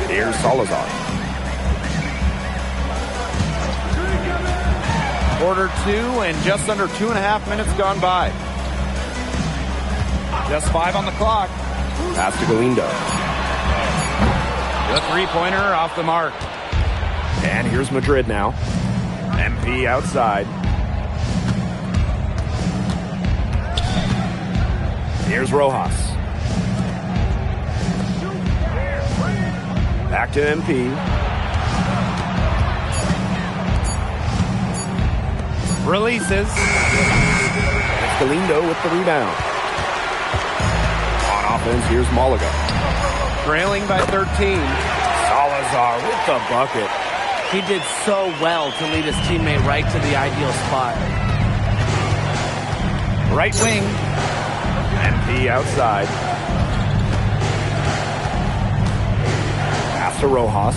Here's Salazar. Quarter 2 and just under 2.5 minutes gone by. Just 5 on the clock. Pass to Galindo. The three-pointer off the mark. And here's Madrid now. MP outside. Here's Rojas. Back to MP. Releases. And it's Galindo with the rebound. On offense, here's Malaga. Trailing by 13. Salazar with the bucket. He did so well to lead his teammate right to the ideal spot. Right wing. MP outside. Pass to Rojas.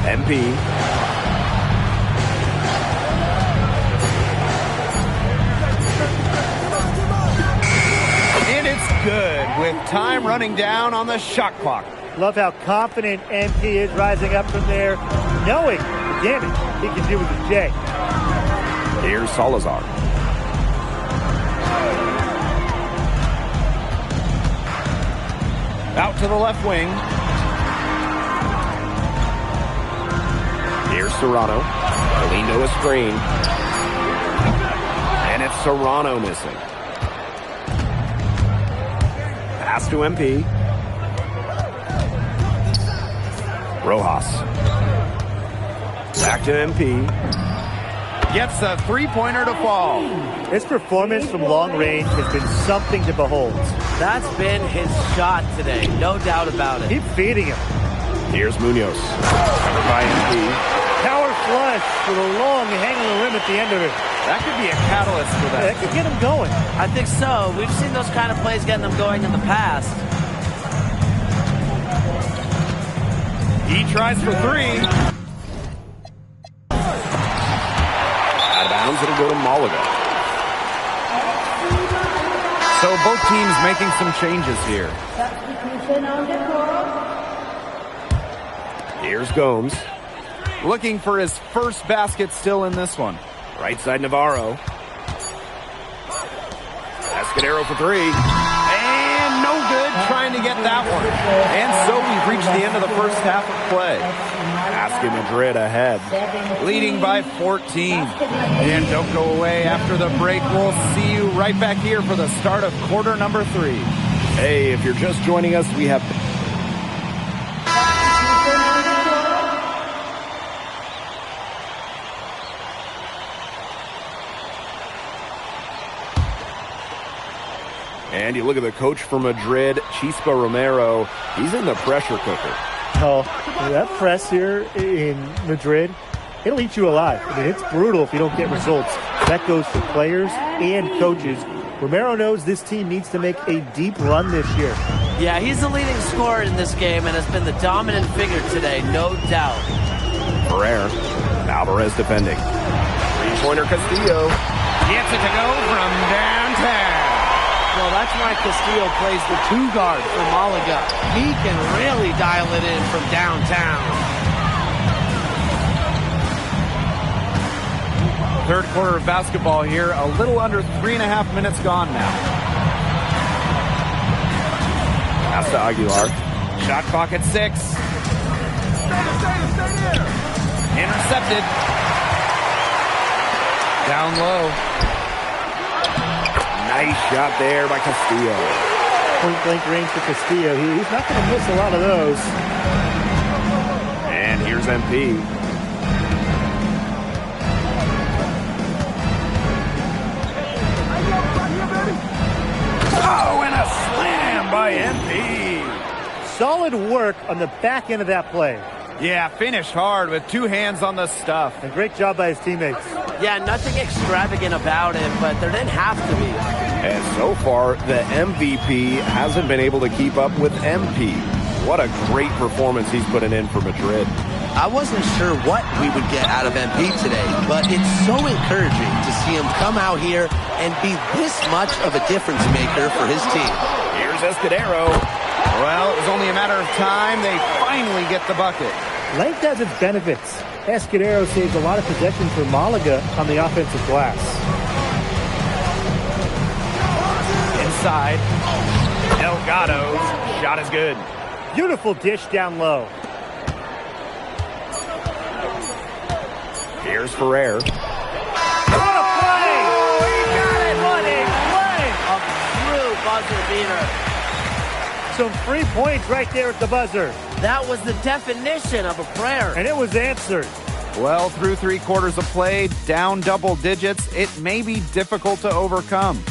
MP. And it's good with time running down on the shot clock. Love how confident MP is rising up from there, knowing the damage he can do with the J. Here's Salazar. Out to the left wing. Here's Serrano. Galindo a screen. And it's Serrano missing. Pass to MP. Rojas. Back to MP. Gets a three-pointer to fall. His performance from long range has been something to behold. That's been his shot today, no doubt about it. Keep feeding him. Here's Munoz. Covered by MP. Power flush with a long hang on the rim at the end of it. That could be a catalyst for that. That could get him going. I think so. We've seen those kind of plays getting them going in the past. He tries for three. Out of bounds, it'll go to Malaga. So both teams making some changes here. Here's Gomes. Looking for his first basket still in this one. Right side Navarro. Escudero for three. And no good trying to get that one. And so we've reached the end of the first half of play. Asking Madrid ahead. Leading by 14. And don't go away after the break. We'll see you right back here for the start of quarter number 3. Hey, if you're just joining us, we have... And you look at the coach for Madrid, Chispa Romero. He's in the pressure cooker. Oh, that press here in Madrid, it'll eat you alive. I mean, it's brutal if you don't get results. That goes for players and coaches. Romero knows this team needs to make a deep run this year. Yeah, he's the leading scorer in this game and has been the dominant figure today, no doubt. Ferrer, Alvarez defending. Three-pointer Castillo. Gets it to go from downtown. Well, that's why Castillo plays the 2 guard for Malaga. He can really dial it in from downtown. Third quarter of basketball here. A little under 3.5 minutes gone now. Pass to Aguilar. Shot clock at 6. Intercepted. Down low. Nice shot there by Castillo. Point-blank range for Castillo. He's not going to miss a lot of those. And here's MP. Oh, and a slam by MP. Solid work on the back end of that play. Yeah, finished hard with 2 hands on the stuff. And great job by his teammates. Yeah, nothing extravagant about it, but there didn't have to be. And so far, the MVP hasn't been able to keep up with MP. What a great performance he's putting in for Madrid. I wasn't sure what we would get out of MP today, but it's so encouraging to see him come out here and be this much of a difference maker for his team. Here's Escudero. Well, was only a matter of time. They finally get the bucket. Length has its benefits. Escudero saves a lot of possession for Malaga on the offensive glass. Inside. Delgado's shot is good. Beautiful dish down low. Here's Ferrer. What a play! Oh, he got it! What a play! A true buzzer beater. Some 3 points right there at the buzzer. That was the definition of a prayer. And it was answered. Well, through 3 quarters of play, down double digits, it may be difficult to overcome.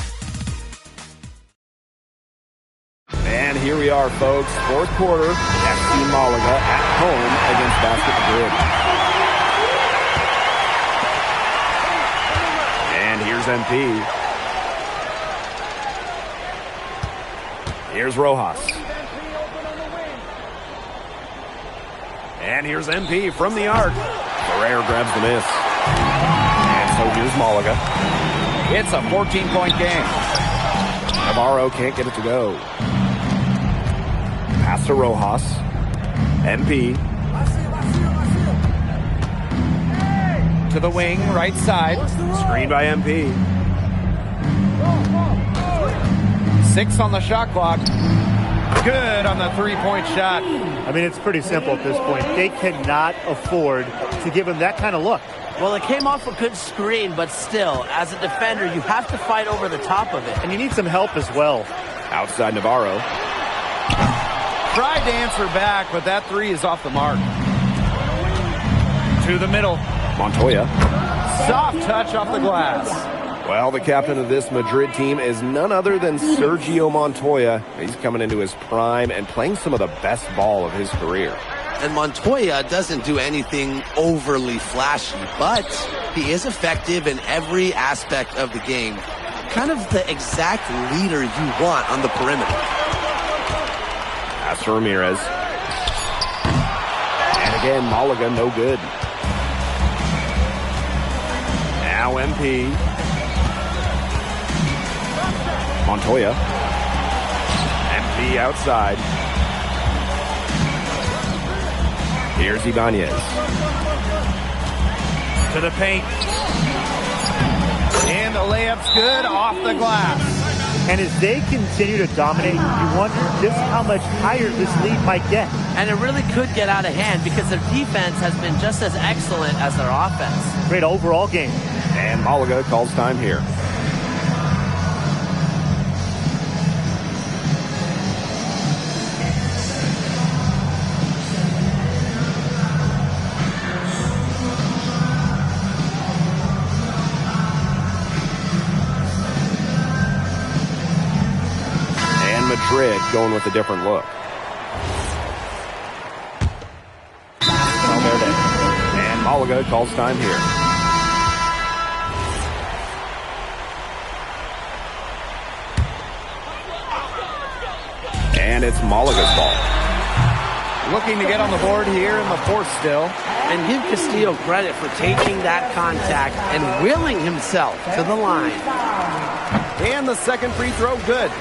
And here we are, folks. 4th quarter, FC Malaga at home against Basket Madrid. And here's MP. Here's Rojas. And here's MP from the arc. Ferrer grabs the miss. And so here's Malaga. It's a 14-point game. Navarro can't get it to go. Pass to Rojas. MP. To the wing, right side. Screen by MP. 6 on the shot clock. Good on the 3-point shot. I mean, it's pretty simple at this point. They cannot afford to give him that kind of look. Well, it came off a good screen, but still, as a defender, you have to fight over the top of it. And you need some help as well. Outside Navarro. Tried to answer back, but that 3 is off the mark. To the middle. Montoya. Soft touch off the glass. Well, the captain of this Madrid team is none other than Sergio Montoya. He's coming into his prime and playing some of the best ball of his career. And Montoya doesn't do anything overly flashy, but he is effective in every aspect of the game. Kind of the exact leader you want on the perimeter. Pass to Ramirez. And again, Malaga no good. Now MP. Montoya. MP outside. Here's Ibanez. To the paint. And the layup's good off the glass. And as they continue to dominate, you wonder just how much higher this lead might get. And it really could get out of hand because their defense has been just as excellent as their offense. Great overall game. And Malaga calls time here. Madrid going with a different look. Valverde. And Malaga calls time here. And it's Malaga's ball. Looking to get on the board here in the 4th still. And give Castillo credit for taking that contact and willing himself to the line. And the second free throw good.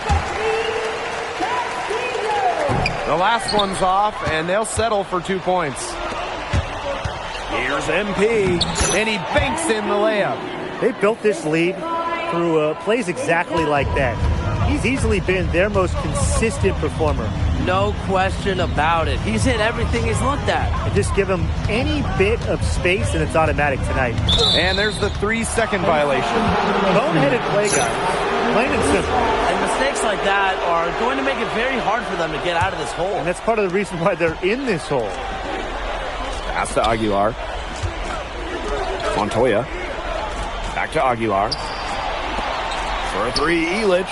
The last one's off, and they'll settle for 2 points. Here's MP. And he banks in the layup. They built this lead through plays exactly like that. He's easily been their most consistent performer. No question about it. He's hit everything he's looked at. And just give him any bit of space, and it's automatic tonight. And there's the 3-second violation. Boneheaded play, guys. Plain and simple. And mistakes like that are going to make it very hard for them to get out of this hole. And that's part of the reason why they're in this hole. Pass to Aguilar. Montoya. Back to Aguilar. For a 3, Ilic.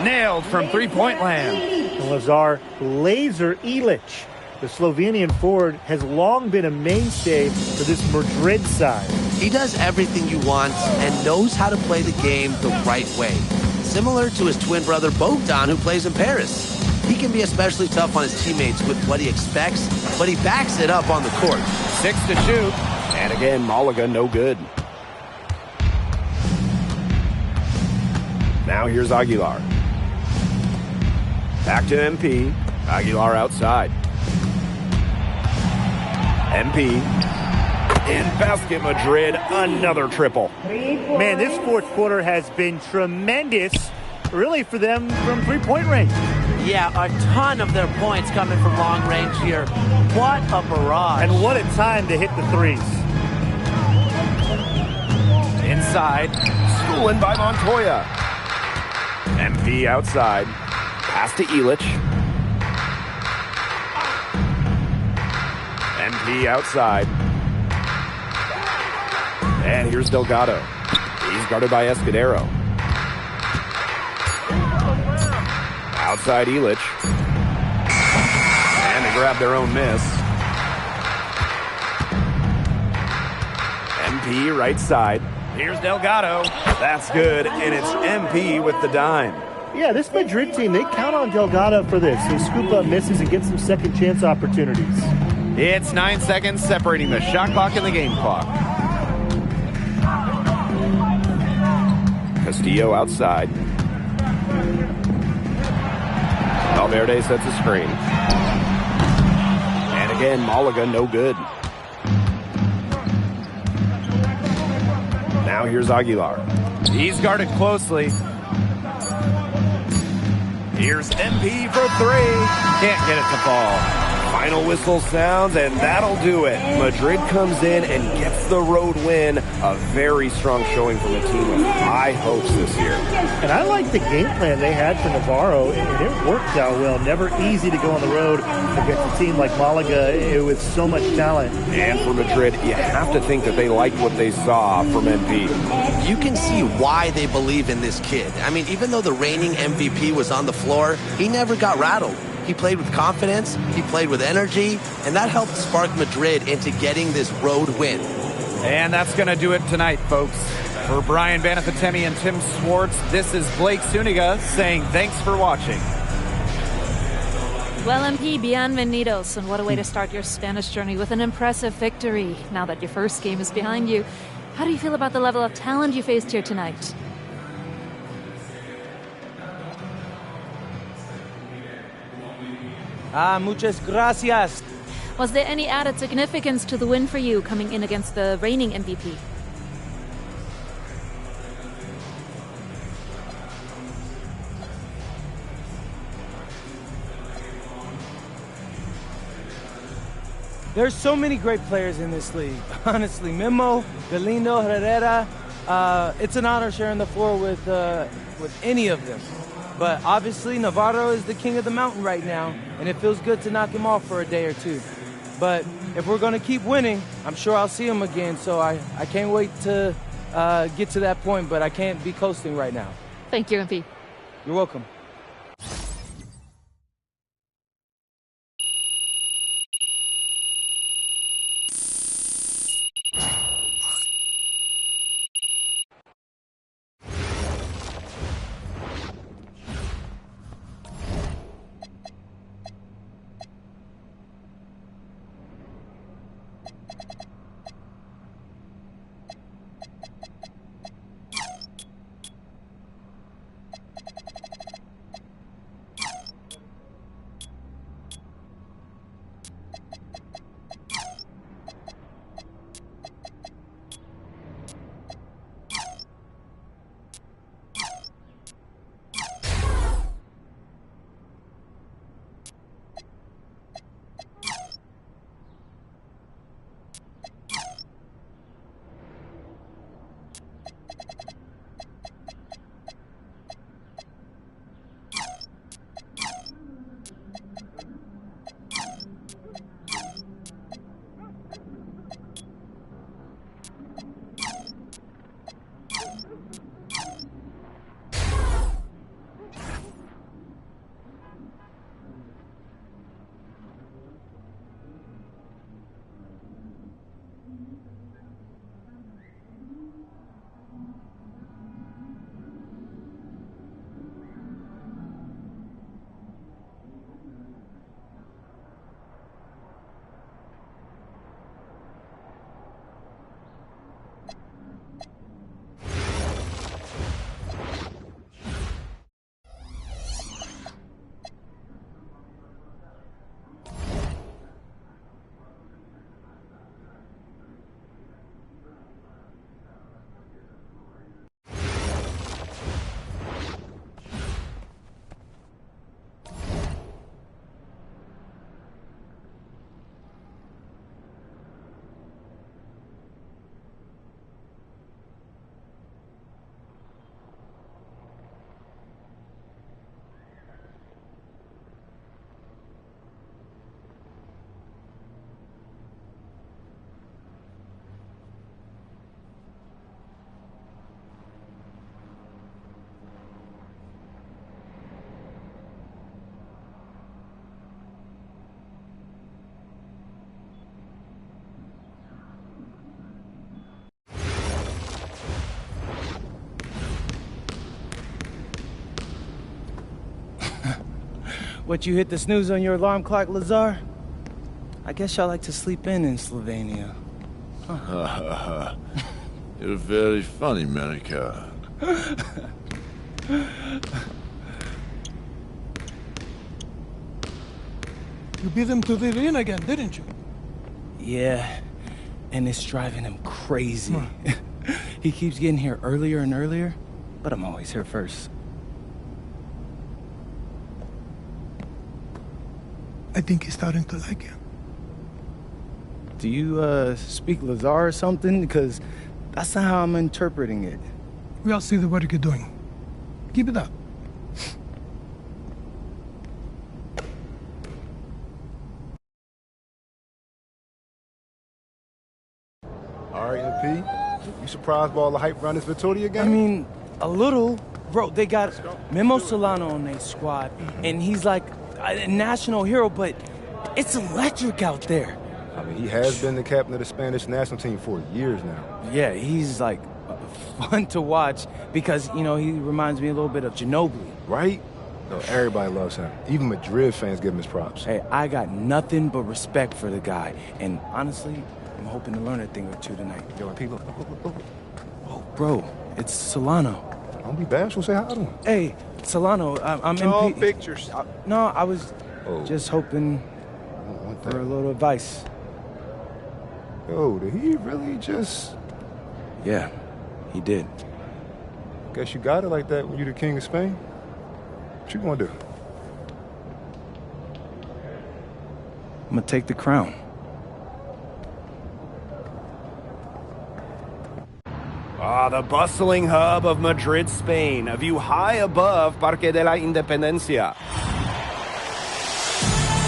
Nailed from 3-point land. And Lazar laser Ilic. The Slovenian forward has long been a mainstay for this Madrid side. He does everything you want and knows how to play the game the right way. Similar to his twin brother Bogdan, who plays in Paris. He can be especially tough on his teammates with what he expects, but he backs it up on the court. 6 to shoot. And again, Malaga no good. Now here's Aguilar. Back to MP. Aguilar outside. MP. In basket, Madrid, another triple. Man, this fourth quarter has been tremendous, really, for them from three-point range. Yeah, a ton of their points coming from long range here. What a barrage. And what a time to hit the threes. Inside, stolen by Montoya. MP outside. Pass to Illich. MP outside. And here's Delgado. He's guarded by Escudero. Outside Illich. And they grab their own miss. MP right side. Here's Delgado. That's good, and it's MP with the dime. Yeah, this Madrid team, they count on Delgado for this. They scoop up misses and get some second chance opportunities. It's 9 seconds separating the shot clock and the game clock. Castillo outside. Valverde sets a screen. And again, Malaga no good. Now here's Aguilar. He's guarded closely. Here's MP for three. Can't get it to fall. Final whistle sounds, and that'll do it. Madrid comes in and gets the road win. A very strong showing from a team with high hopes this year. And I like the game plan they had for Navarro, and it worked out well. Never easy to go on the road against a team like Malaga with so much talent. And for Madrid, you have to think that they liked what they saw from MP. You can see why they believe in this kid. I mean, even though the reigning MVP was on the floor, he never got rattled. He played with confidence, he played with energy, and that helped spark Madrid into getting this road win. And that's going to do it tonight, folks. For Brian Banafatemi and Tim Swartz, this is Blake Suniga saying thanks for watching. Well, MP, bienvenidos, and what a way to start your Spanish journey with an impressive victory. Now that your first game is behind you, how do you feel about the level of talent you faced here tonight? Muchas gracias. Was there any added significance to the win for you coming in against the reigning MVP? There's so many great players in this league. Honestly, Memo, Galindo, Herrera. It's an honor sharing the floor with any of them. But obviously, Navarro is the king of the mountain right now, and it feels good to knock him off for a day or two. But if we're going to keep winning, I'm sure I'll see him again. So I can't wait to get to that point, but I can't be coasting right now. Thank you, MP. You're welcome. What, you hit the snooze on your alarm clock, Lazar? I guess y'all like to sleep in Slovenia. You're very funny, Monica. You beat him to the arena again, didn't you? Yeah, and it's driving him crazy. He keeps getting here earlier and earlier, but I'm always here first. I think he's starting to like you. Do you, speak Lazar or something? Because that's not how I'm interpreting it. We all see the work you're doing. Keep it up. All right, MP. You surprised by all the hype around this Vitoria game? I mean, a little. Bro, they got Memo Solano on their squad, and he's like a national hero, but it's electric out there. I mean, he has been the captain of the Spanish national team for years now. Yeah, he's like fun to watch because, you know, he reminds me a little bit of Ginobili. Right? No, everybody loves him. Even Madrid fans give him his props. Hey, I got nothing but respect for the guy, and honestly, I'm hoping to learn a thing or two tonight. Yo, MP, look. Oh, bro, it's Solano. Don't be bashful, say hi to him. Hey, Solano, I'm No MP. pictures. No, I was just hoping One for a thing. little advice. Yo, did he really just... Yeah, he did. Guess you got it like that when you the king of Spain? What you gonna do? I'm gonna take the crown. The bustling hub of Madrid, Spain. A view high above Parque de la Independencia.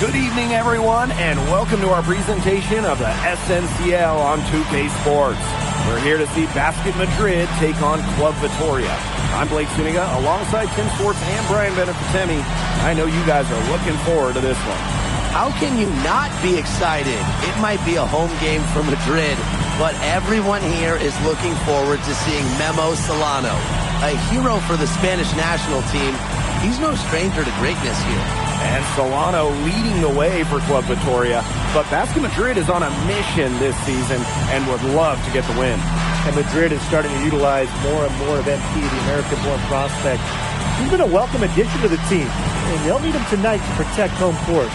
Good evening, everyone, and welcome to our presentation of the SNCL on 2K Sports. We're here to see Basket Madrid take on Club Vitoria. I'm Blake Zuniga, alongside Tim Swartz and Brian Benefitemi. I know you guys are looking forward to this one. How can you not be excited? It might be a home game for Madrid, but everyone here is looking forward to seeing Memo Solano, a hero for the Spanish national team. He's no stranger to greatness here. And Solano leading the way for Club Vitoria, but Basket Madrid is on a mission this season and would love to get the win. And Madrid is starting to utilize more and more of MP, the American-born prospect. He's been a welcome addition to the team, and they'll need him tonight to protect home court.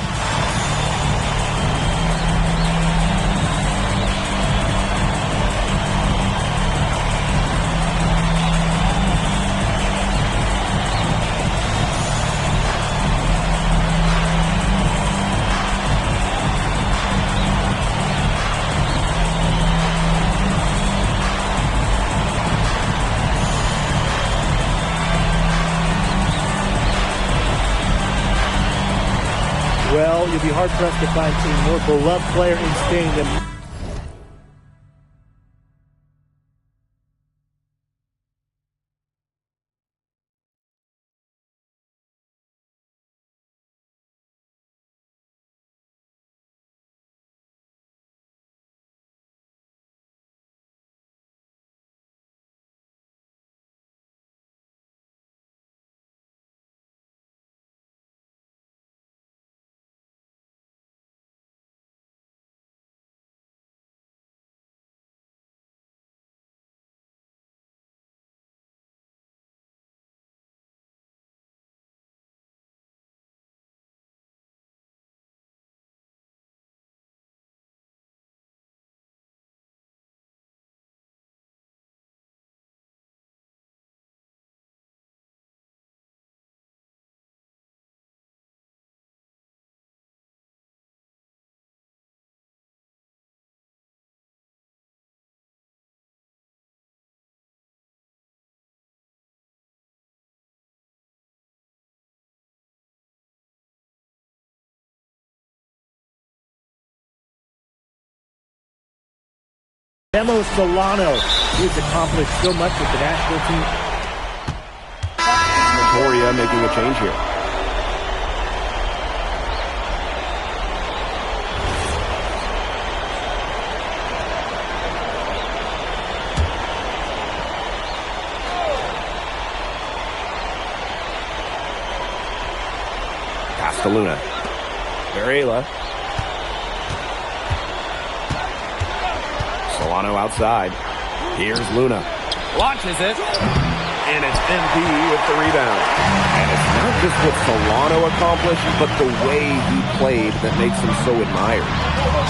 Well, you'll be hard-pressed to find a more beloved player in Spain than... Memo Solano, he's accomplished so much with the national team. Vitoria making a change here. Luna. Varela. Solano outside. Here's Luna. Launches it. And it's MP with the rebound. And it's not just what Solano accomplished, but the way he played that makes him so admired.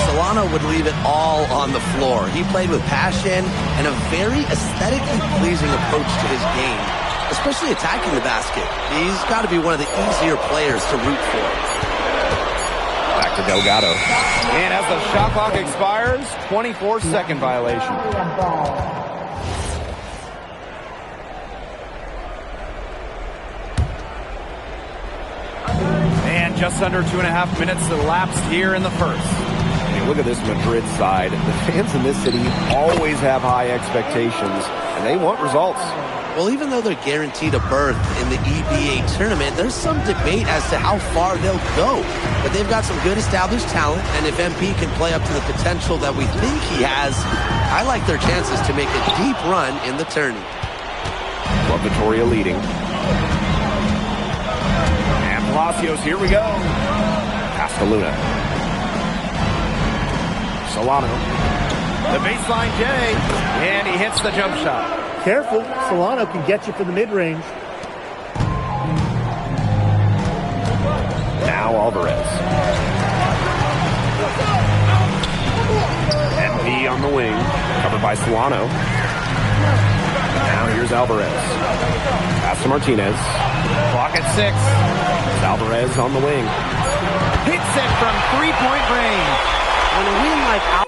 Solano would leave it all on the floor. He played with passion and a very aesthetically pleasing approach to his game, especially attacking the basket. He's got to be one of the easier players to root for. Back to Delgado. And as the shot clock expires, 24-second violation. And just under 2.5 minutes elapsed here in the first. I mean, look at this Madrid side. The fans in this city always have high expectations, and they want results. Well, even though they're guaranteed a berth in the EBA tournament, there's some debate as to how far they'll go. But they've got some good established talent, and if MP can play up to the potential that we think he has, I like their chances to make a deep run in the tourney. Club Vitoria leading. And Palacios, here we go. Pass to Luna. Solano. The baseline J, and he hits the jump shot. Careful, Solano can get you from the mid-range. Now Alvarez. MP on the wing, covered by Solano. Now here's Alvarez. Pass to Martinez. Clock at 6. It's Alvarez on the wing. Hits it from three-point range. When a win like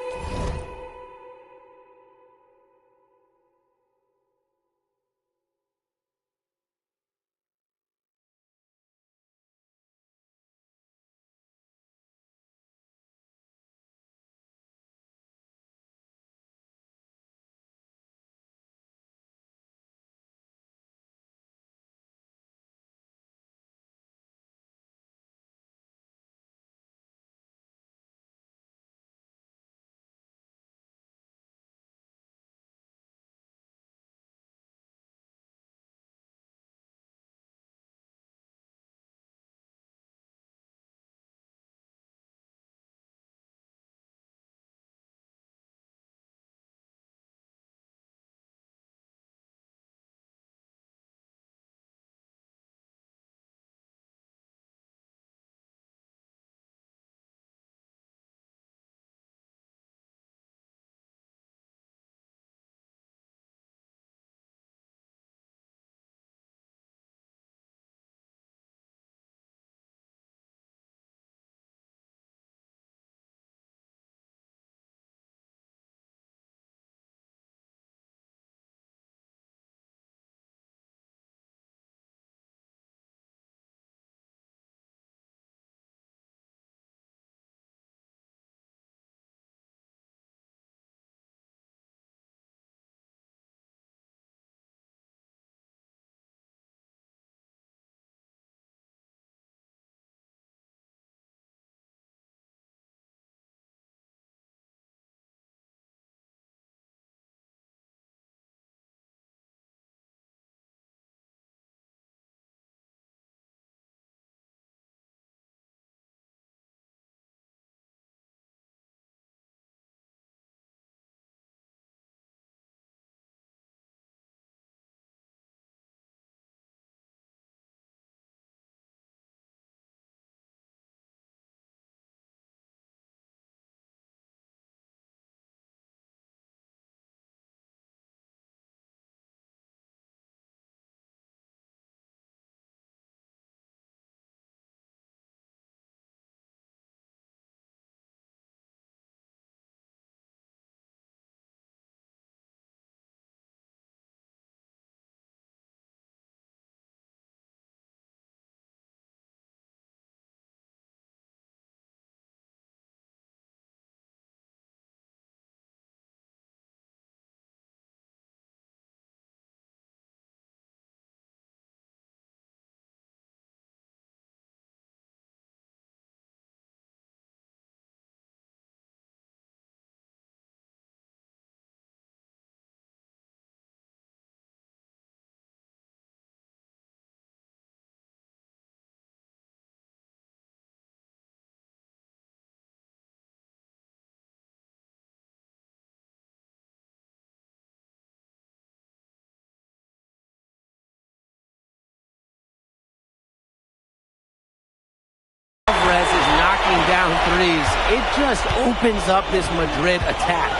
down threes. It just opens up this Madrid attack.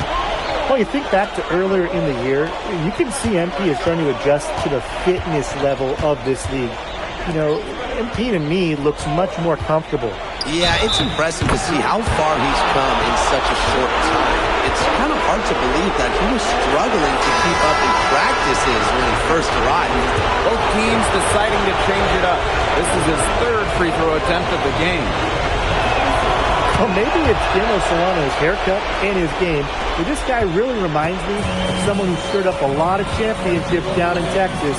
Well, you think back to earlier in the year, you can see MP is trying to adjust to the fitness level of this league. You know, MP to me looks much more comfortable. Yeah, it's impressive to see how far he's come in such a short time. It's kind of hard to believe that he was struggling to keep up in practices when he first arrived. Both teams deciding to change it up. This is his third free throw attempt of the game. Well, maybe it's Guillermo Solano's haircut and his game, but this guy really reminds me of someone who stirred up a lot of championships down in Texas.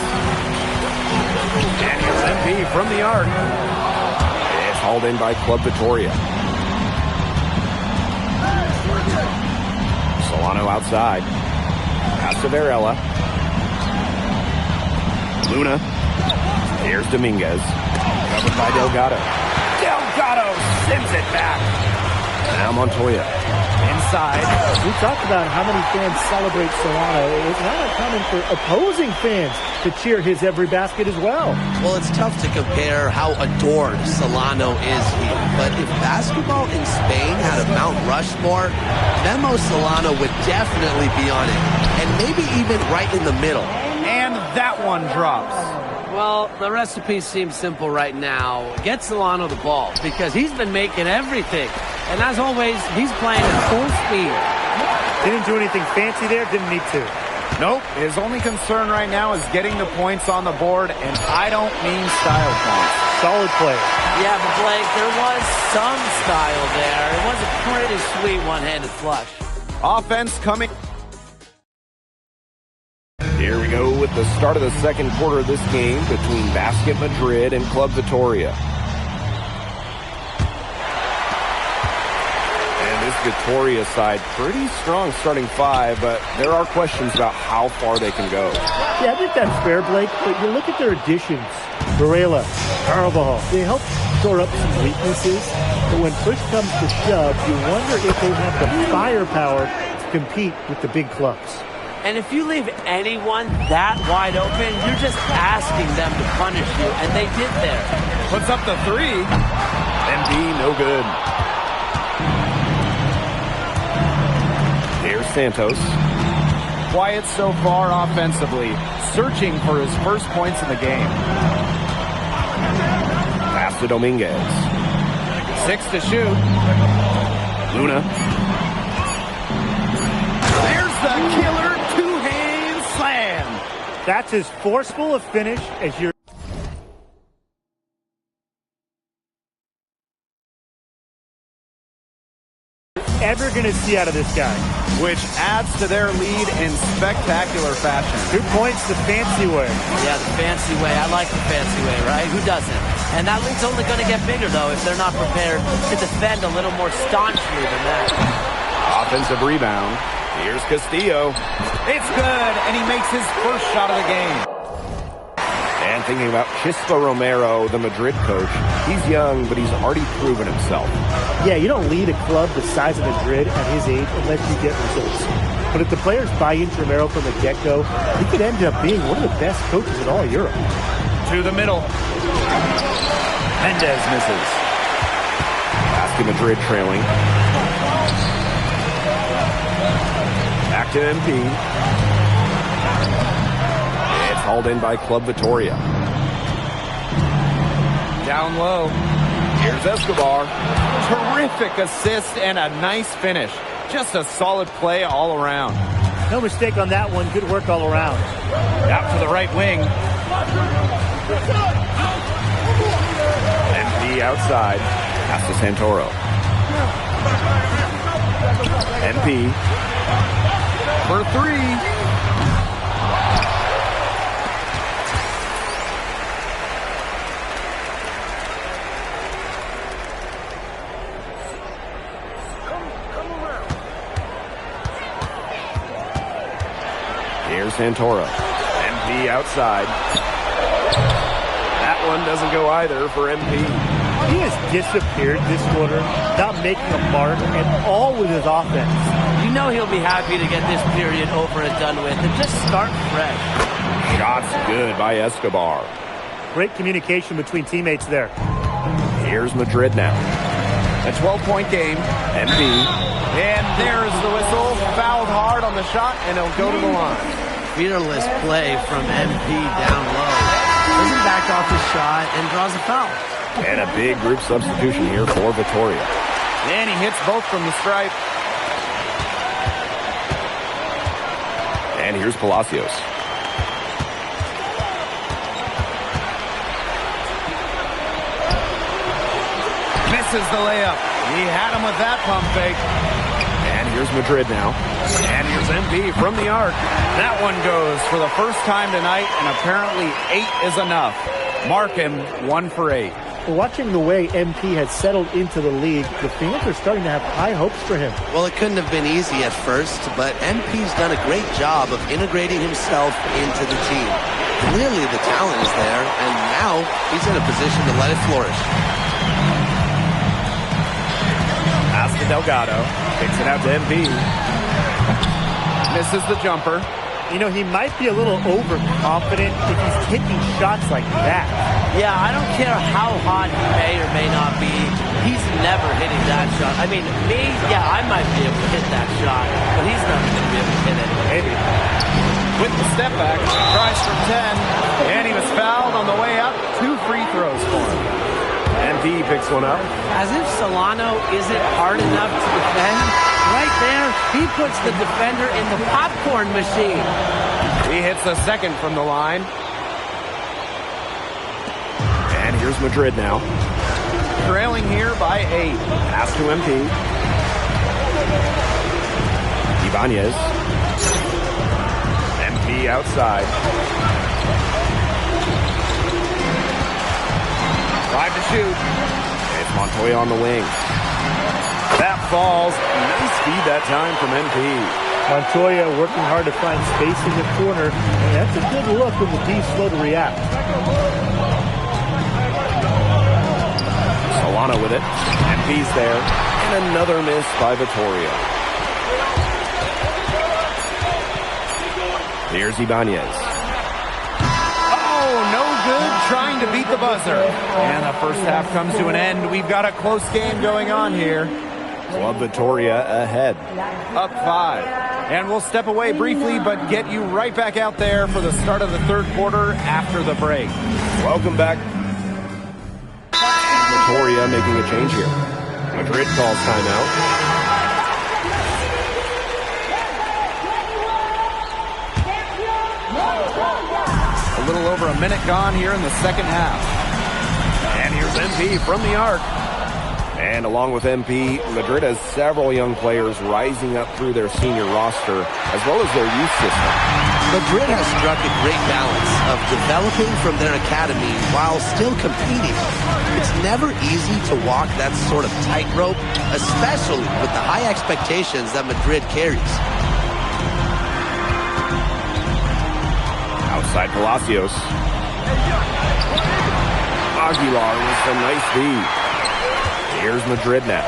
And here's MP from the arc. It's hauled in by Club Vitoria. Solano outside. Pass to Varela. Luna. Here's Dominguez. Covered by Delgado. Delgado sends it back. Now Montoya. Inside. We talked about how many fans celebrate Solano. It's not uncommon for opposing fans to cheer his every basket as well. Well, it's tough to compare how adored Solano is here. But if basketball in Spain had a Mount Rushmore, Memo Solano would definitely be on it. And maybe even right in the middle. And that one drops. Well, the recipe seems simple right now. Get Solano the ball because he's been making everything. And as always, he's playing at full speed. Didn't do anything fancy there, didn't need to. Nope, his only concern right now is getting the points on the board, and I don't mean style points. Solid player. Yeah, but Blake, there was some style there. It was a pretty sweet one-handed flush. Offense coming. Here we go with the start of the second quarter of this game between Basket Madrid and Club Vitoria. And this Vitoria side, pretty strong starting five, but there are questions about how far they can go. Yeah, I think that's fair, Blake, but you look at their additions. Varela, Carvajal, they help shore up some weaknesses, but when push comes to shove, you wonder if they have the firepower to compete with the big clubs. And if you leave anyone that wide open, you're just asking them to punish you, and they did there. Puts up the three. MD, no good. Here's Santos. Quiet so far offensively, searching for his first points in the game. Pass to Dominguez. 6 to shoot. Luna. There's the killer two-hand slam. That's as forceful a finish as you're ever going to see out of this guy. Which adds to their lead in spectacular fashion. 2 points the fancy way. Yeah, the fancy way. I like the fancy way, right? Who doesn't? And that lead's only going to get bigger, though, if they're not prepared to defend a little more staunchly than that. Offensive rebound. Here's Castillo. It's good, and he makes his first shot of the game. And thinking about Chispa Romero, the Madrid coach, he's young, but he's already proven himself. Yeah, you don't lead a club the size of Madrid at his age unless you get results. But if the players buy into Romero from the get-go, he could end up being one of the best coaches in all Europe. To the middle. Mendez misses. Basket Madrid trailing. Back to MP. It's hauled in by Club Vitoria. Down low. Here's Escobar. Terrific assist and a nice finish. Just a solid play all around. No mistake on that one. Good work all around. Out to the right wing. MP outside. Pass to Santoro. MP. For three. Here's Santoro. MP outside. That one doesn't go either for MP. He has disappeared this quarter, not making a mark, and all with his offense. You know he'll be happy to get this period over and done with and just start fresh. Shots good by Escobar. Great communication between teammates there. Here's Madrid now. A 12-point game. MP. And there's the whistle. Fouled hard on the shot, and it'll go to the line. Fearless play from MP down low. Doesn't back off his shot and draws a foul. And a big group substitution here for Vitoria. And he hits both from the stripe. And here's Palacios. Misses the layup. He had him with that pump fake. And here's Madrid now. And here's MP from the arc. That one goes for the first time tonight, and apparently 8 is enough. Mark him 1 for 8. Watching the way MP has settled into the league, the fans are starting to have high hopes for him. Well, it couldn't have been easy at first, but MP's done a great job of integrating himself into the team. Clearly the talent is there, and now he's in a position to let it flourish. Pass to Delgado. Kicks it out to MP. Misses the jumper. You know, he might be a little overconfident if he's taking shots like that. Yeah, I don't care how hot he may or may not be. He's never hitting that shot. I mean, me, yeah, I might be able to hit that shot, but he's never going to be able to hit it. Maybe. With the step back, tries from 10, and he was fouled on the way up. 2 free throws for him. MP picks one up. As if Solano isn't hard enough to defend. Right there, he puts the defender in the popcorn machine. He hits the second from the line. And here's Madrid now. Trailing here by 8. Pass to MP. Ibanez. MP outside. 5 to shoot. It's Montoya on the wing. That falls. Nice feed that time from MP. Montoya working hard to find space in the corner. And that's a good look when the D's slow to react. Solano with it. MP's there. And another miss by Vitoria. Here's Ibanez. Oh, no good trying to beat the buzzer. And the first half comes to an end. We've got a close game going on here. Club Vitoria ahead. Up 5. And we'll step away briefly, but get you right back out there for the start of the third quarter after the break. Welcome back. Vitoria making a change here. Madrid calls timeout. A little over a minute gone here in the second half. And here's MP from the arc. And along with MP, Madrid has several young players rising up through their senior roster, as well as their youth system. Madrid has struck a great balance of developing from their academy while still competing. It's never easy to walk that sort of tightrope, especially with the high expectations that Madrid carries. Outside Palacios. Aguilar with a nice feed. Here's Madrid now.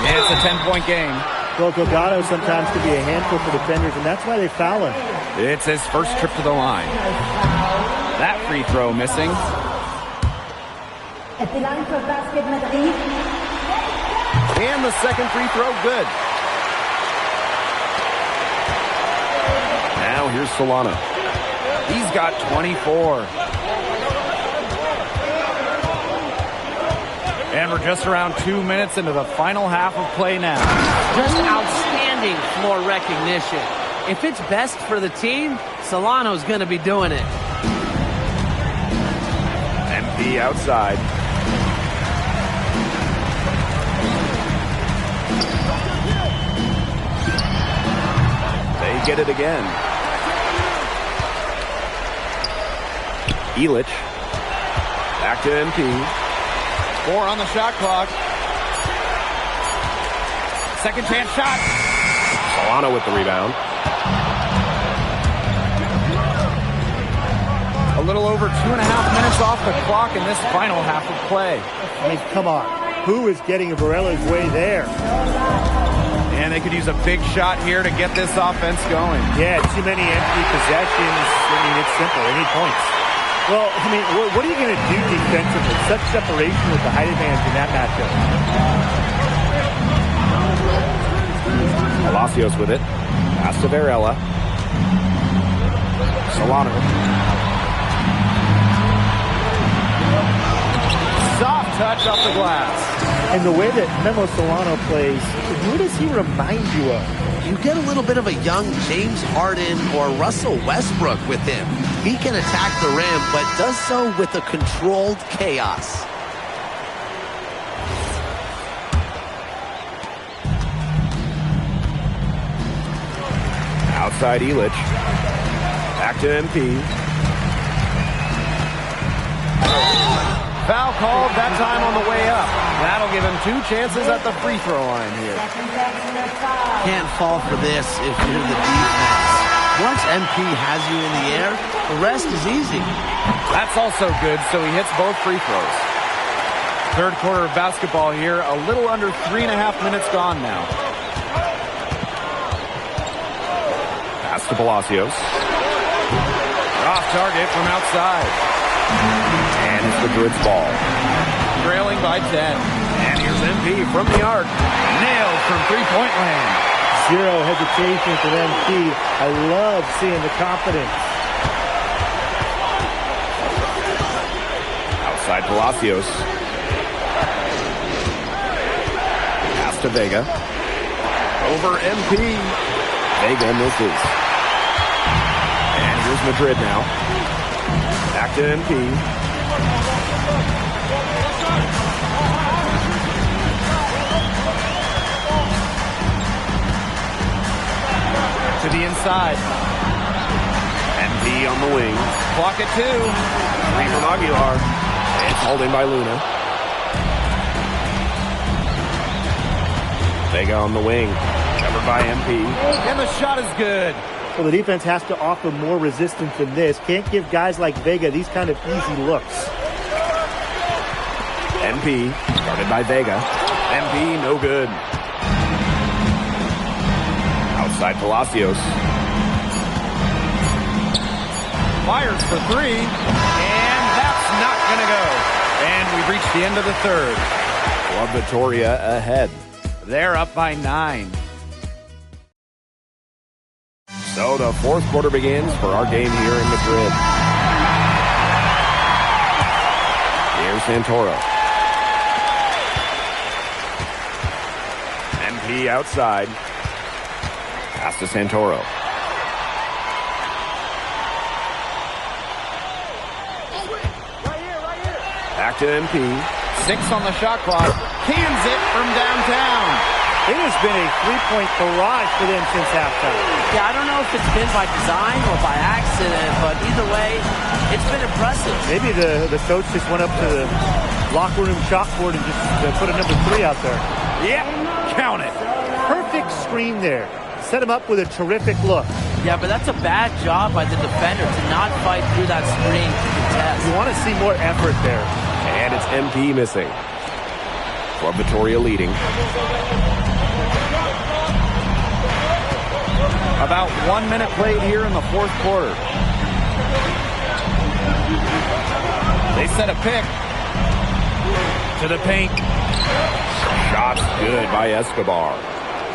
Yeah, it's a 10-point game. Well, Delgado sometimes can be a handful for defenders, and that's why they foul him. It's his first trip to the line. That free throw missing. And the second free throw good. Now here's Solano. He's got 24. And we're just around 2 minutes into the final half of play now. Just outstanding floor recognition. If it's best for the team, Solano's going to be doing it. MP outside. They get it again. Elich. Back to MP. 4 on the shot clock. Second chance shot. Solano with the rebound. A little over 2.5 minutes off the clock in this final half of play. I mean, come on. Who is getting Varela's way there? And they could use a big shot here to get this offense going. Yeah, too many empty possessions. I mean, it's simple. They need points. Well, I mean, what are you going to do defensively? Such separation with the height advantage in that matchup. Palacios with it. Pass to Varela. Solano. Soft touch off the glass. And the way that Memo Solano plays, who does he remind you of? You get a little bit of a young James Harden or Russell Westbrook with him. He can attack the rim, but does so with a controlled chaos. Outside Illich. Back to MP. Foul called that time on the way up. That'll give him 2 chances at the free throw line here. Can't fall for this if you're the defense. Once MP has you in the air, the rest is easy. That's also good, so he hits both free throws. Third quarter of basketball here, a little under 3.5 minutes gone now. Pass to Palacios. Off target from outside. And it's Madrid's ball. Trailing by 10. And here's MP from the arc. Nailed from three-point land. Zero hesitation for MP. I love seeing the confidence. Outside Palacios. Pass to Vega. Over MP. Vega misses. And here's Madrid now. Back to MP. To the inside. MP on the wing. Clock at 2. 3 from Aguilar. It's hauled in by Luna. Vega on the wing. Covered by MP. And the shot is good. So the defense has to offer more resistance than this. Can't give guys like Vega these kind of easy looks. MP, started by Vega. MP, no good. Outside Palacios. Fires for 3. And that's not going to go. And we've reached the end of the third. Club Vitoria ahead. They're up by 9. So the fourth quarter begins for our game here in Madrid. Here's Santoro. MP outside. Pass to Santoro. Back to MP. 6 on the shot clock. Cans it from downtown. It has been a three-point barrage for them since halftime. Yeah, I don't know if it's been by design or by accident, but either way, it's been impressive. Maybe the coach just went up to the locker room chalkboard and just put a number 3 out there. Yep, count it. Perfect screen there. Set him up with a terrific look. Yeah, but that's a bad job by the defender to not fight through that screen to contest. You want to see more effort there. And it's MP missing. Club Vitoria leading. About 1 minute played here in the fourth quarter. They set a pick. To the paint. Shot's good by Escobar.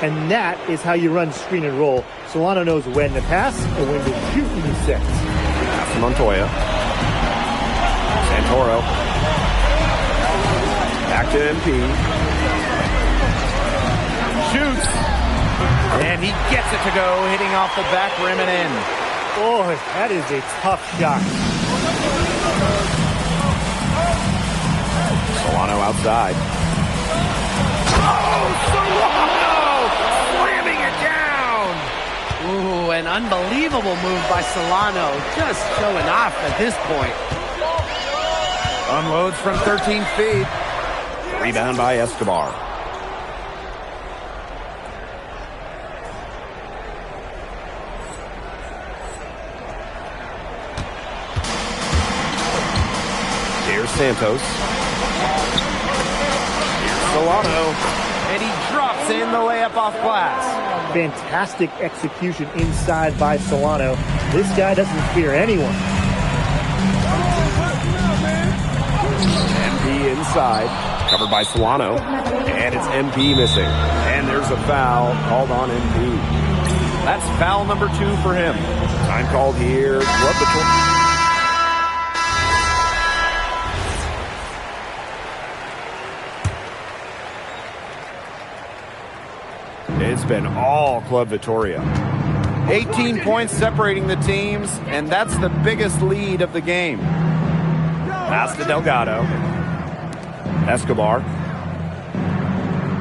And that is how you run screen and roll. Solano knows when to pass and when to shoot in the sets. Pass to Montoya. Santoro. Back to MP. Shoots. And he gets it to go, hitting off the back rim and in. Boy, that is a tough shot. Solano outside. Oh, Solano! Slamming it down! Ooh, an unbelievable move by Solano. Just showing off at this point. Unloads from 13 feet. Rebound by Escobar. Here's Santos. Here's Solano. And he drops in the layup off glass. Fantastic execution inside by Solano. This guy doesn't fear anyone. inside. Covered by Solano. And it's MP missing. And there's a foul called on MP. That's foul number 2 for him. Time called here. Club Vittoria. It's been all Club Vittoria. 18 points separating the teams, and that's the biggest lead of the game. Pass to Delgado. Escobar.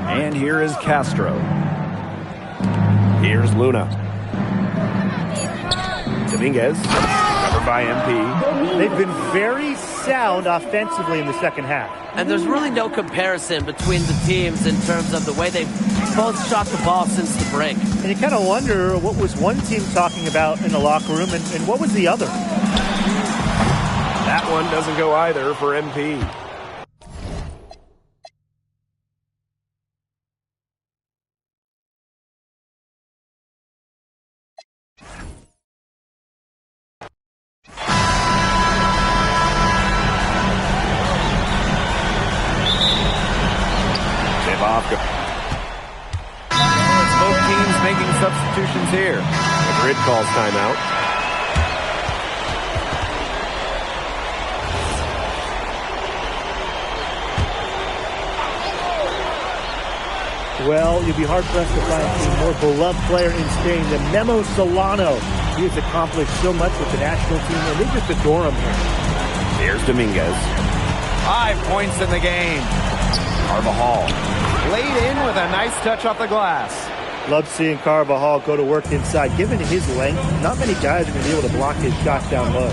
And here is Castro. Here's Luna. Dominguez. Covered by MP. They've been very sound offensively in the second half. And there's really no comparison between the teams in terms of the way they both shot the ball since the break. And you kind of wonder what was one team talking about in the locker room and what was the other? That one doesn't go either for MP. Both teams making substitutions here. Madrid calls timeout. Well, you'd be hard-pressed to find a more beloved player in Spain than Memo Solano. He has accomplished so much with the national team, and they just adore him here. Here's Dominguez. 5 points in the game. Carvajal. Laid in with a nice touch off the glass. Love seeing Carvajal go to work inside. Given his length, not many guys are going to be able to block his shot down low.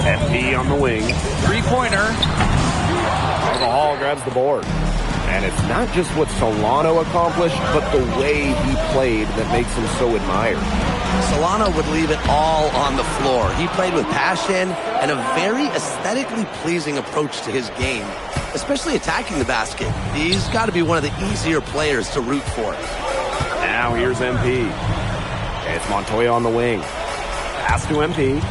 FP on the wing. 3-pointer. Carvajal grabs the board. And it's not just what Solano accomplished, but the way he played that makes him so admired. Solano would leave it all on the floor. He played with passion and a very aesthetically pleasing approach to his game, especially attacking the basket. He's got to be one of the easier players to root for. Now here's MP. It's Montoya on the wing. Pass to MP.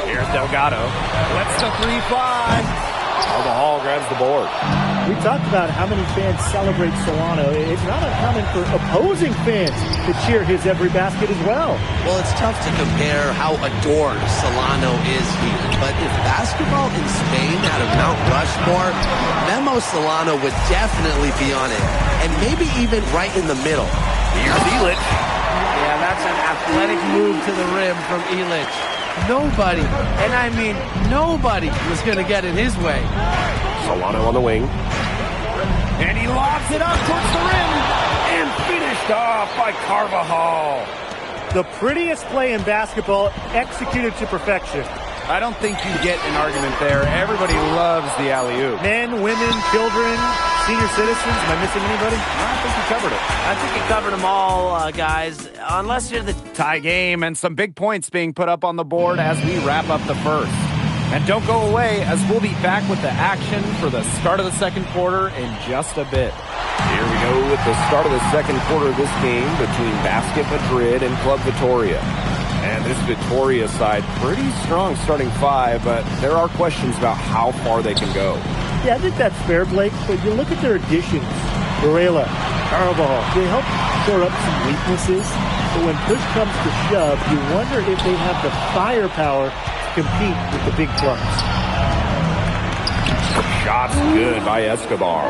Here's Delgado. Lets the 3 fly. Carvajal grabs the board. We talked about how many fans celebrate Solano. It's not uncommon for opposing fans to cheer his every basket as well. Well, it's tough to compare how adored Solano is here. But if basketball in Spain had a Mount Rushmore, Memo Solano would definitely be on it. And maybe even right in the middle. Here's Illich. Yeah, that's an athletic move to the rim from Illich. Nobody, and I mean nobody, was going to get in his way. Solano on the wing. And he lobs it up towards the rim. And finished off by Carvajal. The prettiest play in basketball, executed to perfection. I don't think you get an argument there. Everybody loves the alley-oop. Men, women, children, senior citizens. Am I missing anybody? I think you covered it. I think you covered them all, guys, unless you're the... Tie game and some big points being put up on the board as we wrap up the first. And don't go away, as we'll be back with the action for the start of the second quarter in just a bit. Here we go with the start of the second quarter of this game between Basket Madrid and Club Vittoria. And this Vittoria side, pretty strong starting 5, but there are questions about how far they can go. Yeah, I think that's fair, Blake, but you look at their additions. Varela, Carvajal, they help shore up some weaknesses, but when push comes to shove, you wonder if they have the firepower to compete with the big clubs. Shots good by Escobar.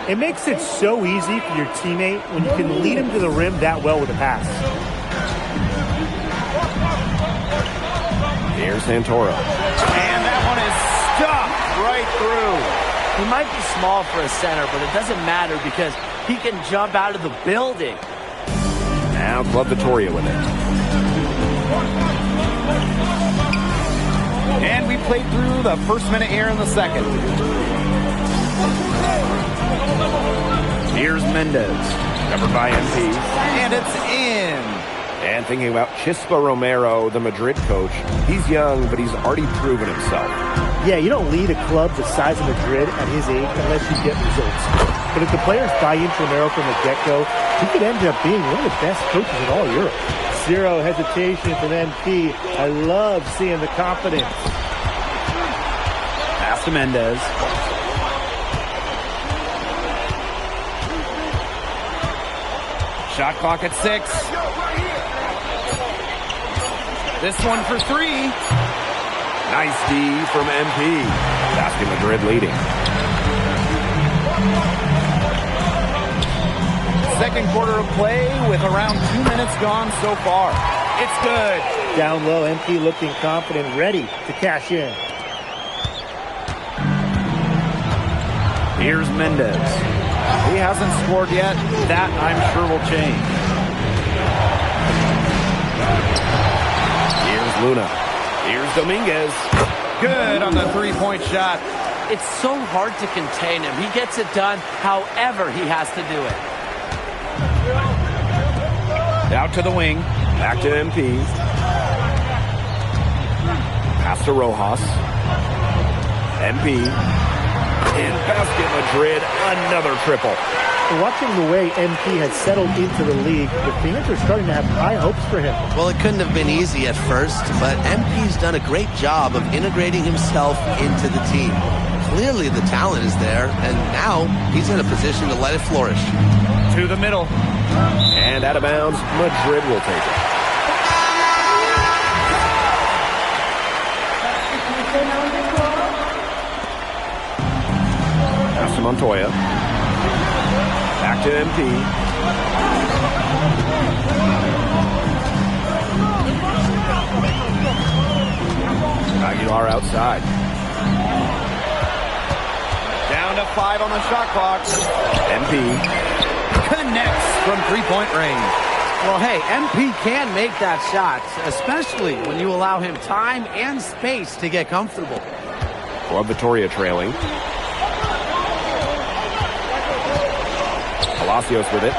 It makes it so easy for your teammate when you can lead him to the rim that well with a pass. Here's Santoro. And that one is stuffed right through. He might be small for a center, but it doesn't matter because he can jump out of the building. Now Club Vittoria with it. And we played through the first minute here in the second. Here's Mendez, covered by MP. And it's in. And thinking about Chispa Romero, the Madrid coach, he's young, but he's already proven himself. Yeah, you don't lead a club the size of Madrid at his age unless you get results. But if the players buy into Romero from the get-go, he could end up being one of the best coaches in all Europe. Zero hesitation from MP. I love seeing the confidence. to Mendez. Shot clock at 6. This one for 3. Nice D from MP. Basket Madrid leading. Second quarter of play with around 2 minutes gone so far. It's good. Down low, MP looking confident, ready to cash in. Here's Mendez. He hasn't scored yet. That, I'm sure, will change. Here's Luna. Here's Dominguez. Good on the three-point shot. It's so hard to contain him. He gets it done however he has to do it. Out to the wing. Back to MP. Pass to Rojas. MP. In basket Madrid, another triple. Watching the way MP has settled into the league, the fans are starting to have high hopes for him. Well, it couldn't have been easy at first, but MP's done a great job of integrating himself into the team. Clearly the talent is there, and now he's in a position to let it flourish. To the middle. And out of bounds, Madrid will take it. Pass to Montoya. Back to MP. Aguilar outside. Down to 5 on the shot clock. MP. Connects from three-point range. Well, hey, MP can make that shot, especially when you allow him time and space to get comfortable. Club Vitoria trailing. Palacios with it.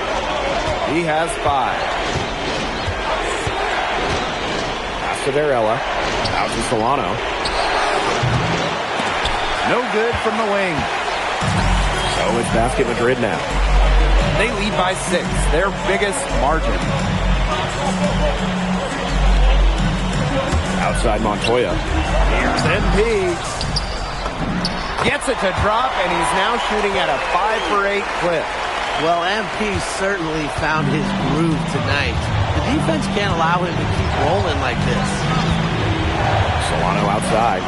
He has 5. Pass to Varela. Out to Solano. No good from the wing. So it's Basket Madrid now. They lead by 6, their biggest margin. Outside Montoya. Here's MP. Gets it to drop, and he's now shooting at a 5-for-8 clip. Well, MP certainly found his groove tonight. The defense can't allow him to keep rolling like this. Solano outside.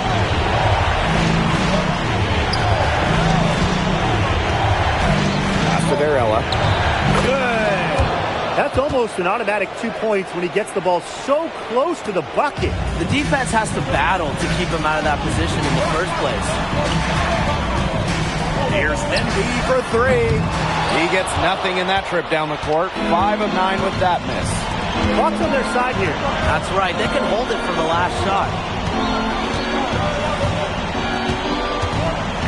Pass to Varela. Good. That's almost an automatic 2 points when he gets the ball so close to the bucket. The defense has to battle to keep him out of that position in the first place. Here's MP for 3. He gets nothing in that trip down the court. 5 of 9 with that miss. Bucks on their side here. That's right. They can hold it for the last shot.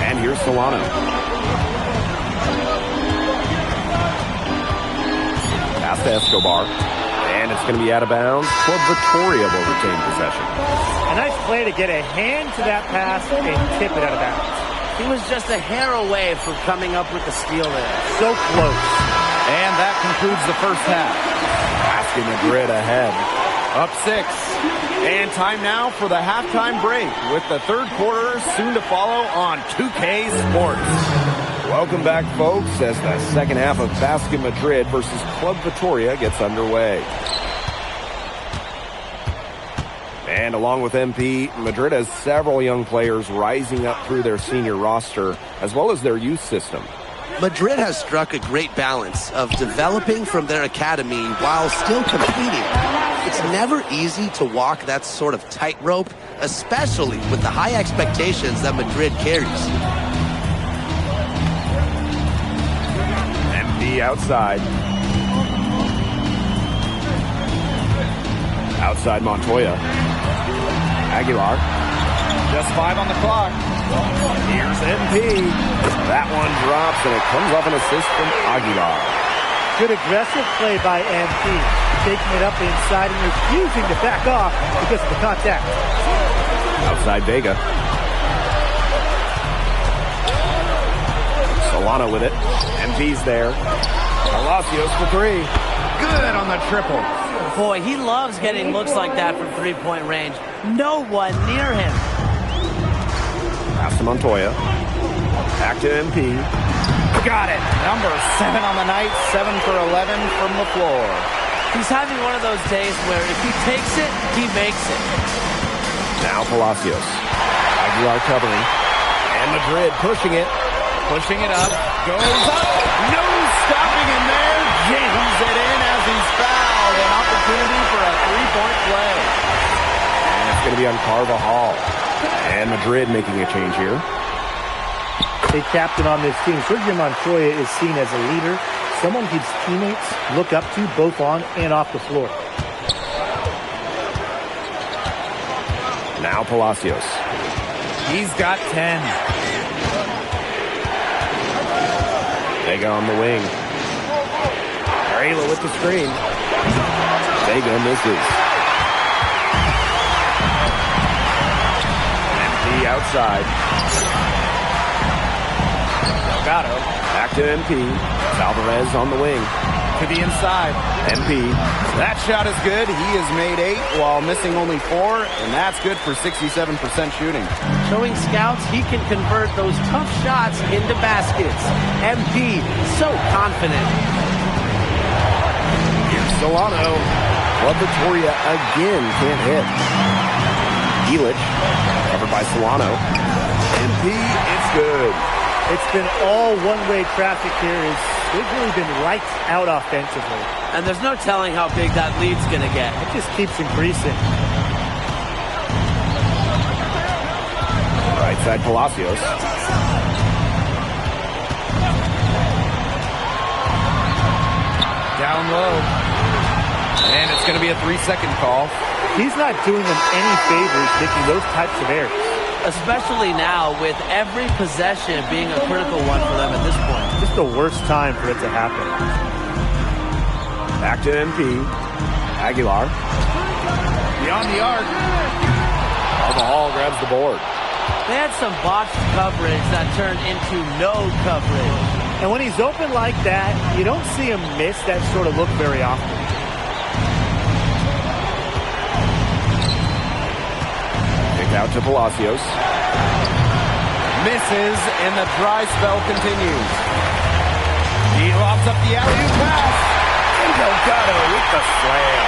And here's Solano. Pass to Escobar. And it's going to be out of bounds. Club Vitoria will retain possession. A nice play to get a hand to that pass and tip it out of bounds. He was just a hair away from coming up with the steal there. So close. And that concludes the first half. Basket Madrid ahead. Up 6. And time now for the halftime break with the third quarter soon to follow on 2K Sports. Welcome back, folks, as the second half of Basket Madrid versus Club Vitoria gets underway. And along with MP, Madrid has several young players rising up through their senior roster, as well as their youth system. Madrid has struck a great balance of developing from their academy while still competing. It's never easy to walk that sort of tightrope, especially with the high expectations that Madrid carries. MP outside. Outside Montoya. Aguilar. Just 5 on the clock. Here's MP. That one drops, and it comes off an assist from Aguilar. Good aggressive play by MP. Taking it up inside and refusing to back off because of the contact. Outside Vega. Solano with it. MP's there. Palacios for 3. Good on the triple. Boy, he loves getting looks like that from three-point range. No one near him. Pass to to Montoya. Back to MP. Got it. Number 7 on the night, 7 for 11 from the floor. He's having one of those days where if he takes it, he makes it. Now Palacios. Aguilar covering. And Madrid pushing it. Pushing it up. Goes up. No stopping him there. Jams it in as he's fouled. An opportunity for a three-point play. And it's going to be on Carvajal. And Madrid making a change here. A captain on this team. Sergio Montoya is seen as a leader, someone his teammates look up to both on and off the floor. Now Palacios. He's got 10. Vega on the wing. Varela with the screen. Vega misses. MP outside. Delgado. Back to MP. Alvarez on the wing. To the inside. MP. That shot is good. He has made 8 while missing only 4, and that's good for 67% shooting. Showing scouts he can convert those tough shots into baskets. MP, so confident. Here's Solano. Club Vitoria again can't hit. Elic, covered by Solano. MP, it's good. It's been all one-way traffic here. They've really been lights out offensively. And there's no telling how big that lead's going to get. It just keeps increasing. Right side Palacios. Down low. And it's going to be a 3-second call. He's not doing them any favors making those types of errors. Especially now with every possession being a critical one for them at this point. Just the worst time for it to happen. Back to MP. Aguilar. Beyond the arc. Carvajal grabs the board. They had some botched coverage that turned into no coverage. And when he's open like that, you don't see him miss that sort of look very often. Out to Palacios. Misses, and the dry spell continues. He lobs up the alley-oop pass. And Delgado with the slam.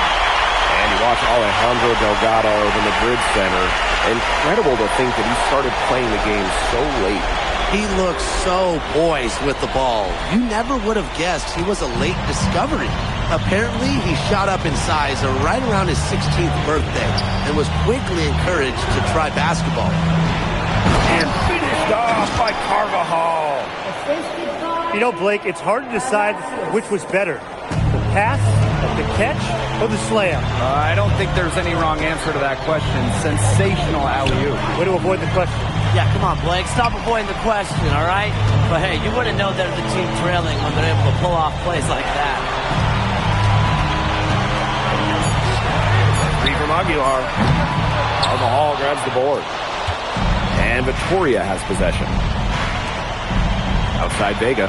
And you watch Alejandro Delgado, the Madrid center. Incredible to think that he started playing the game so late. He looks so poised with the ball. You never would have guessed he was a late discovery. Apparently, he shot up in size right around his 16th birthday and was quickly encouraged to try basketball. And finished off by Carvajal. You know, Blake, it's hard to decide which was better. The pass, the catch, or the slam? I don't think there's any wrong answer to that question. Sensational alley-oop. Way to avoid the question. Yeah, come on, Blake. Stop avoiding the question, all right? But hey, you wouldn't know they're the team trailing when they're able to pull off plays like that. Three from Aguilar. Carvajal grabs the board. And Vitoria has possession. Outside Vega.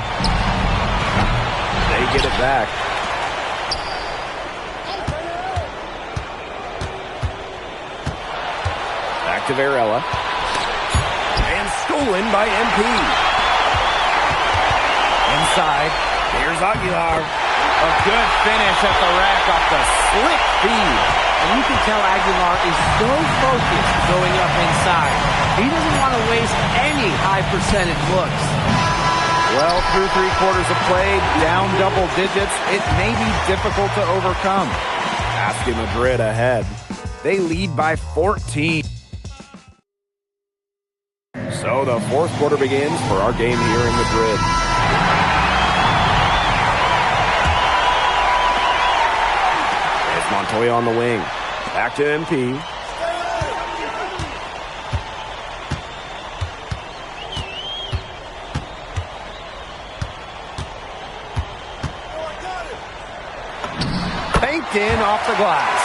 They get it back. Back to Varela. And stolen by MP. Inside. Here's Aguilar. A good finish at the rack off the slick feed. And you can tell Aguilar is so focused going up inside. He doesn't want to waste any high percentage looks. Well, through 3/4 of play, down double digits, it may be difficult to overcome. Basket Madrid ahead. They lead by 14. So the fourth quarter begins for our game here in Madrid. There's Montoya on the wing. Back to MP. Banked in off the glass.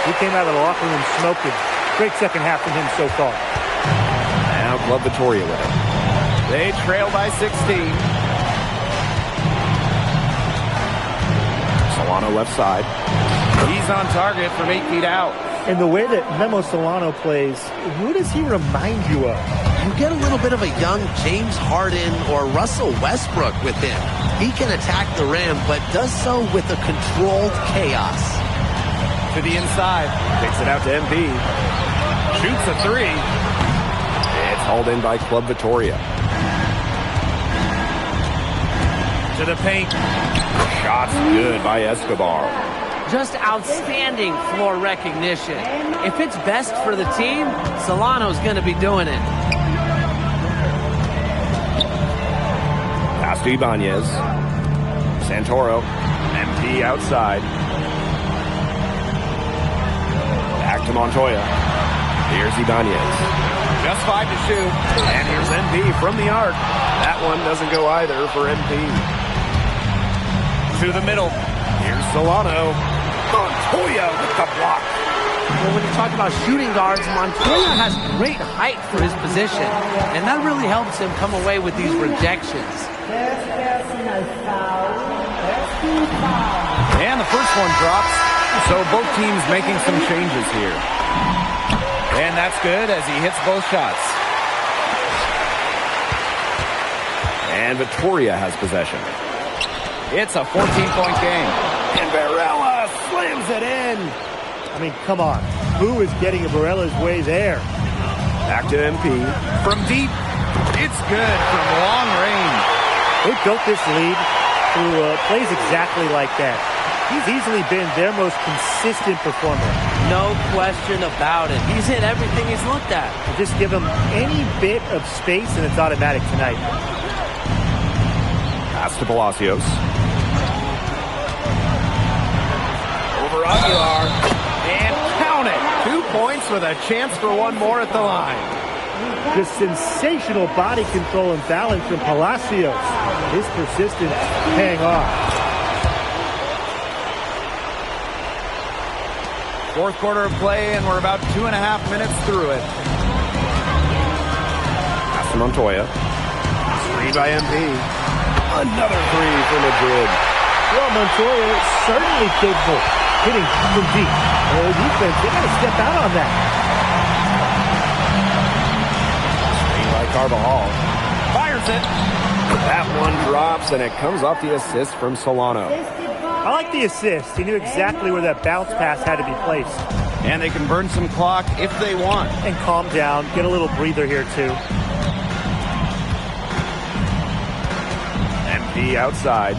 He came out of the locker room smoking. Great second half from him so far. Now Club Vitoria with it. They trail by 16. Solano left side. He's on target from 8 feet out. And the way that Memo Solano plays, who does he remind you of? you get a little bit of a young James Harden or Russell Westbrook with him. He can attack the rim, but does so with a controlled chaos. To the inside. Takes it out to MP. Shoots a three. It's hauled in by Club Vittoria. To the paint. Shots good by Escobar. Just outstanding floor recognition. If it's best for the team, Solano's going to be doing it. Pass to Ibanez. Santoro. MP outside. Back to Montoya. Here's Ibanez. Just 5 to shoot. And here's MP from the arc. That one doesn't go either for MP. To the middle. Here's Solano. Montoya with the block. Well, when you talk about shooting guards, Montoya has great height for his position, and that really helps him come away with these rejections. And the first one drops, so both teams making some changes here. And that's good as he hits both shots. And Vittoria has possession. It's a 14-point game. And Varela slams it in. I mean, come on. Who is getting in Barella's way there? Back to MP. From deep, it's good from long range. They built this lead through plays exactly like that. He's easily been their most consistent performer. No question about it. He's hit everything he's looked at. Just give him any bit of space and it's automatic tonight. Pass to Palacios. Over Aguilar. And count it. 2 points with a chance for one more at the line. Just sensational body control and balance from Palacios. His persistence paying off. Fourth quarter of play, and we're about 2.5 minutes through it. Pass to Montoya. Screen by MP. Another three for Madrid. Well, Montoya is certainly capable hitting from deep. The defense, they got to step out on that. Screen by Carvajal. Fires it. That one drops, and it comes off the assist from Solano. I like the assist. He knew exactly where that bounce pass had to be placed. And they can burn some clock if they want. And calm down. Get a little breather here, too. MP outside.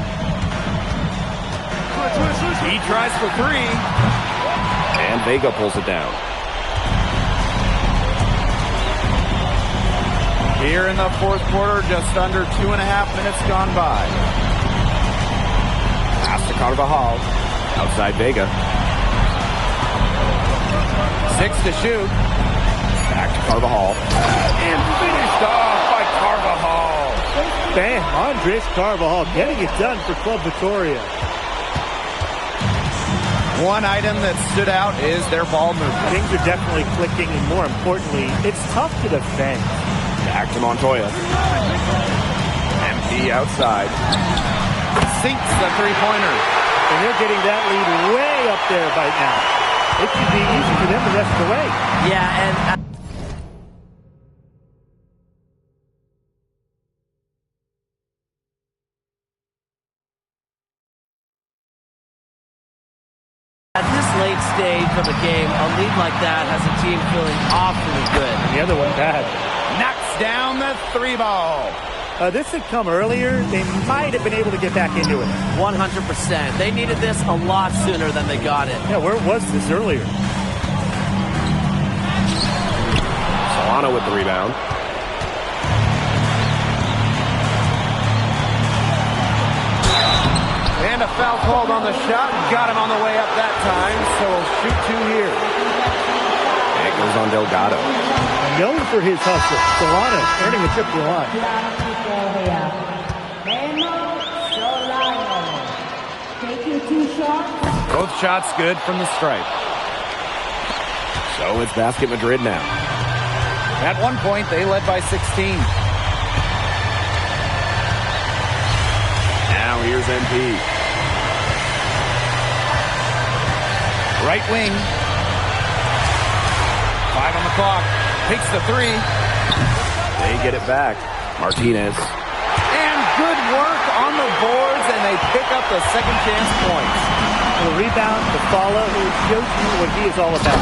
He tries for three. And Vega pulls it down. Here in the fourth quarter, just under 2.5 minutes gone by. Pass to Carvajal. Outside Vega. 6 to shoot. Back to Carvajal. And finished off by Carvajal. Bam! Andres Carvajal getting it done for Club Vittoria. One item that stood out is their ball movement. Things are definitely clicking, and more importantly, it's tough to defend. Back to Montoya. MP outside. Sinks the three-pointer. And they're getting that lead way up there right now. It should be easy for them the rest of the way. Yeah, and at this late stage of a game, a lead like that has a team feeling awfully good. And the other one bad. Knocks down the three ball. This had come earlier. They might have been able to get back into it. 100%. They needed this a lot sooner than they got it. Yeah, where was this earlier? Solano with the rebound. And a foul called on the shot. Got him on the way up that time, so we'll shoot two here. And it goes on Delgado. Known for his hustle. Solano earning a trip to the line. Both shots good from the stripe. So it's Basket Madrid now. At one point, they led by 16. Now here's MP. Right wing. 5 on the clock. Takes the three. They get it back. Martinez. And good work on the boards, and they pick up the second chance points. The rebound, the follow, it shows you what he is all about.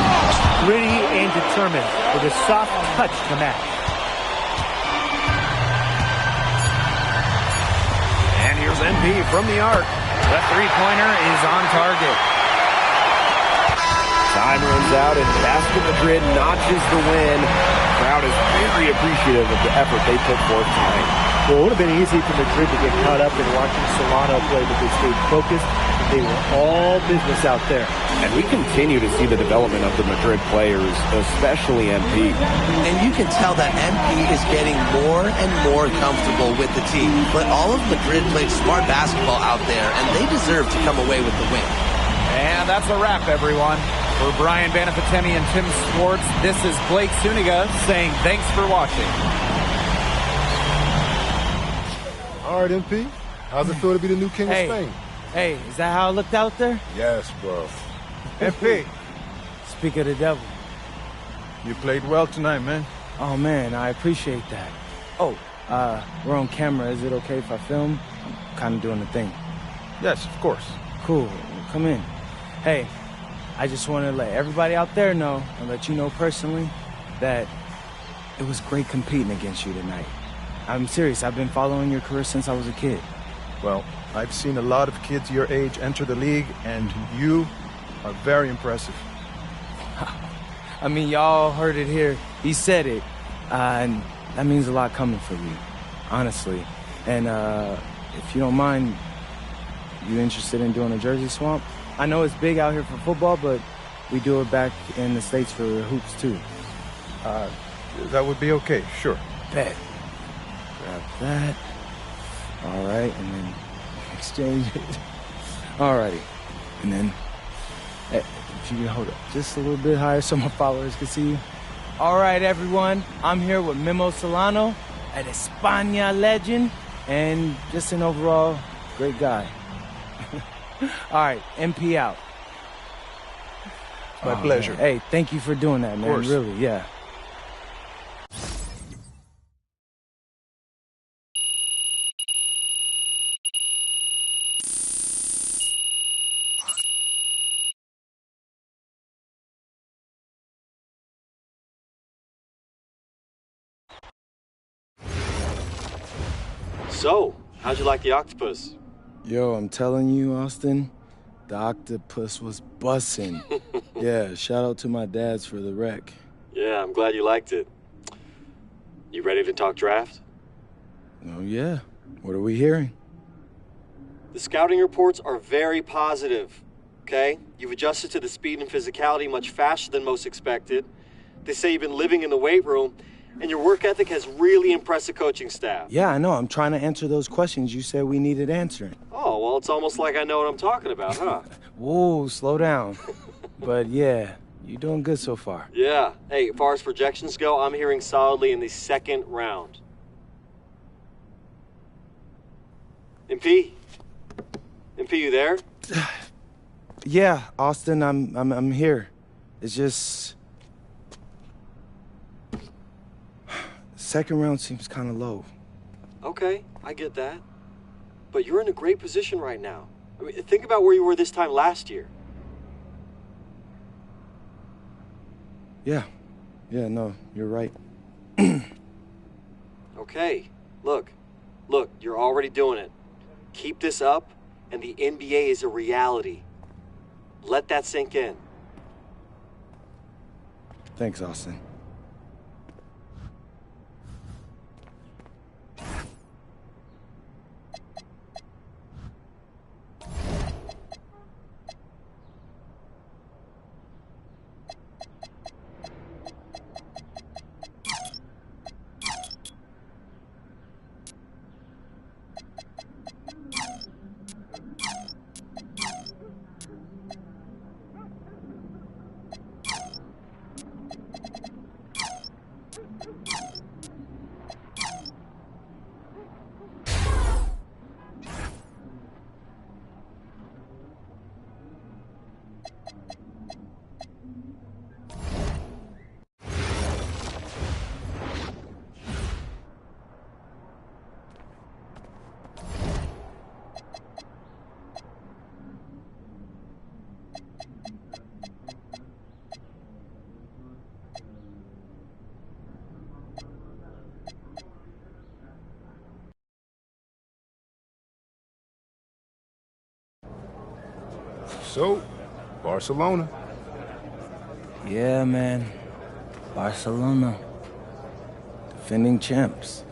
Gritty and determined with a soft touch to match. And here's MP from the arc. The three-pointer is on target. Time runs out, and Basket Madrid notches the win. The crowd is very appreciative of the effort they put forth tonight. Well, it would have been easy for Madrid to get caught up in watching Solano play, but they stayed focused. They were all business out there. And we continue to see the development of the Madrid players, especially MP. And you can tell that MP is getting more and more comfortable with the team. But all of Madrid played smart basketball out there, and they deserve to come away with the win. And that's a wrap, everyone. For Brian Banafitemi and Tim Swartz, this is Blake Suniga saying thanks for watching. All right, MP. How's it feel to be the new king of Spain? Hey, is that how I looked out there? Yes, bro. MP. Speak of the devil. You played well tonight, man. Oh, man, I appreciate that. Oh, we're on camera. Is it okay if I film? I'm kind of doing the thing. Yes, of course. Cool. Come in. Hey, I just want to let everybody out there know and let you know personally that it was great competing against you tonight. I'm serious. I've been following your career since I was a kid. Well, I've seen a lot of kids your age enter the league, and you are very impressive. I mean, y'all heard it here. He said it. And that means a lot coming for you, honestly. And if you don't mind, you interested in doing a jersey swap? I know it's big out here for football, but we do it back in the States for hoops, too. That would be okay, sure. Bet. Grab that. All right, and then exchange it. All righty. And then, if you can hold it just a little bit higher so my followers can see you. All right, everyone. I'm here with Memo Solano, an España legend, and just an overall great guy. All right, MP out. My pleasure. Man. Hey, thank you for doing that, man. Of course. Really, yeah. So, how'd you like the octopus? Yo, I'm telling you, Austin, the octopus was bussin'. Yeah, shout out to my dads for the wreck. Yeah, I'm glad you liked it. You ready to talk draft? Oh, yeah. What are we hearing? The scouting reports are very positive, okay? You've adjusted to the speed and physicality much faster than most expected. They say you've been living in the weight room, and your work ethic has really impressed the coaching staff. Yeah, I know. I'm trying to answer those questions you said we needed answering. Oh, well, it's almost like I know what I'm talking about, huh? Whoa, slow down. But yeah, you're doing good so far. Yeah. Hey, as far as projections go, I'm hearing solidly in the second round. MP? MP, you there? Yeah, Austin, I'm here. It's just second round seems kind of low. Okay, I get that. But you're in a great position right now. I mean, think about where you were this time last year. Yeah, no, you're right. Okay, look, you're already doing it. Keep this up, and the NBA is a reality. Let that sink in. Thanks, Austin. So, Barcelona. Yeah, man. Barcelona. Defending champs.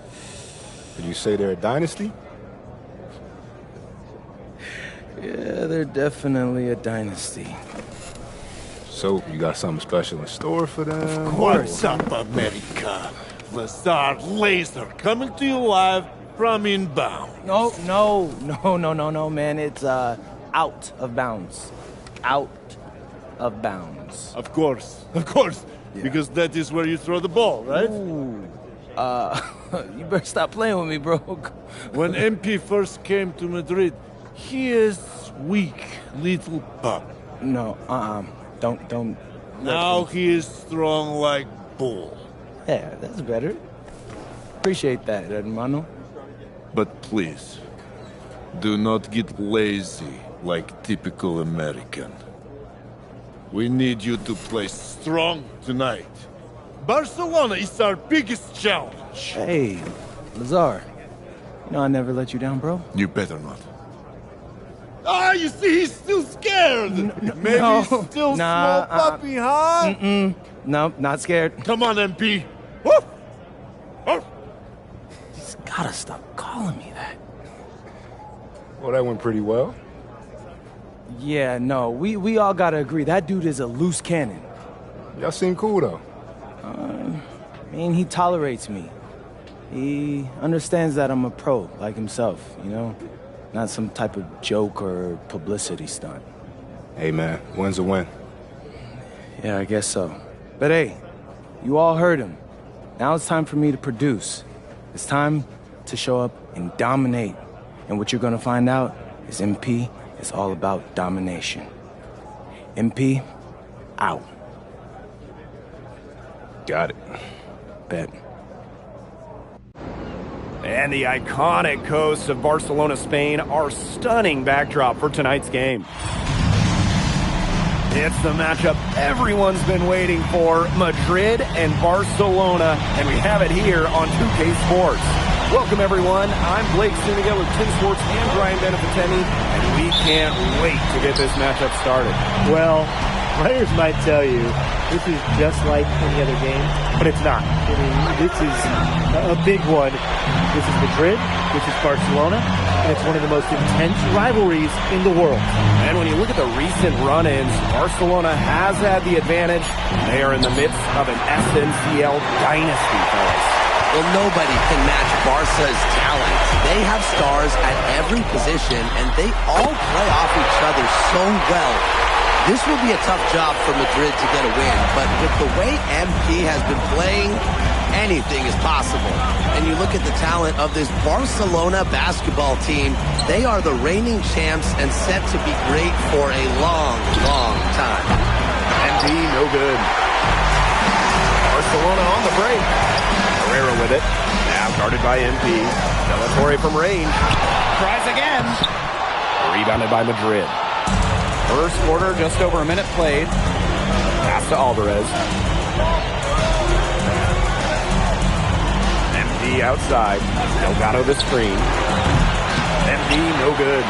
Would you say they're a dynasty? Yeah, they're definitely a dynasty. So, you got something special in store for them? What's up, America? Lazar Laser coming to you live from inbound. No, man. It's out of bounds. Out of bounds. Of course. Yeah. Because that is where you throw the ball, right? Ooh. You better stop playing with me, bro. When MP first came to Madrid, he is weak little pup. No, don't. Now he is strong like bull. Yeah, that's better. Appreciate that, hermano. But please, do not get lazy like typical American. We need you to play strong tonight. Barcelona is our biggest challenge. Hey, Lazar. You know I never let you down, bro. You better not. You see, he's still scared. Maybe he's still small puppy, huh? No, not scared. Come on, MP. Woof! Woof! He's gotta stop calling me that. Well, that went pretty well. Yeah, no, we all gotta agree. That dude is a loose cannon. Y'all seem cool, though. I mean, he tolerates me. He understands that I'm a pro, like himself, you know? Not some type of joke or publicity stunt. Hey, man, win's a win. Yeah, I guess so. But hey, you all heard him. Now it's time for me to produce. It's time to show up and dominate. And what you're gonna find out is MP is all about domination. MP, out. Got it. Bet. And the iconic coast of Barcelona, Spain, our stunning backdrop for tonight's game. It's the matchup everyone's been waiting for, Madrid and Barcelona, and we have it here on 2K Sports. Welcome, everyone. I'm Blake Zuniga with Tim Sports and Brian Benefitteni, and we can't wait to get this matchup started. Well, players might tell you this is just like any other game, but it's not. I mean, this is a big one. This is Madrid, this is Barcelona, and it's one of the most intense rivalries in the world. And when you look at the recent run-ins, Barcelona has had the advantage. They are in the midst of an SNCL dynasty, fellas. Well, nobody can match Barca's talent. They have stars at every position, and they all play off each other so well. This will be a tough job for Madrid to get a win, but with the way MP has been playing, anything is possible. And you look at the talent of this Barcelona basketball team, they are the reigning champs and set to be great for a long, long time. MP, no good. Barcelona on the break. Herrera with it. Now guarded by MP. Delatorre from range. Tries again. Rebounded by Madrid. First quarter, just over a minute played. Pass to Alvarez. MP outside. Delgado the screen. MP no good.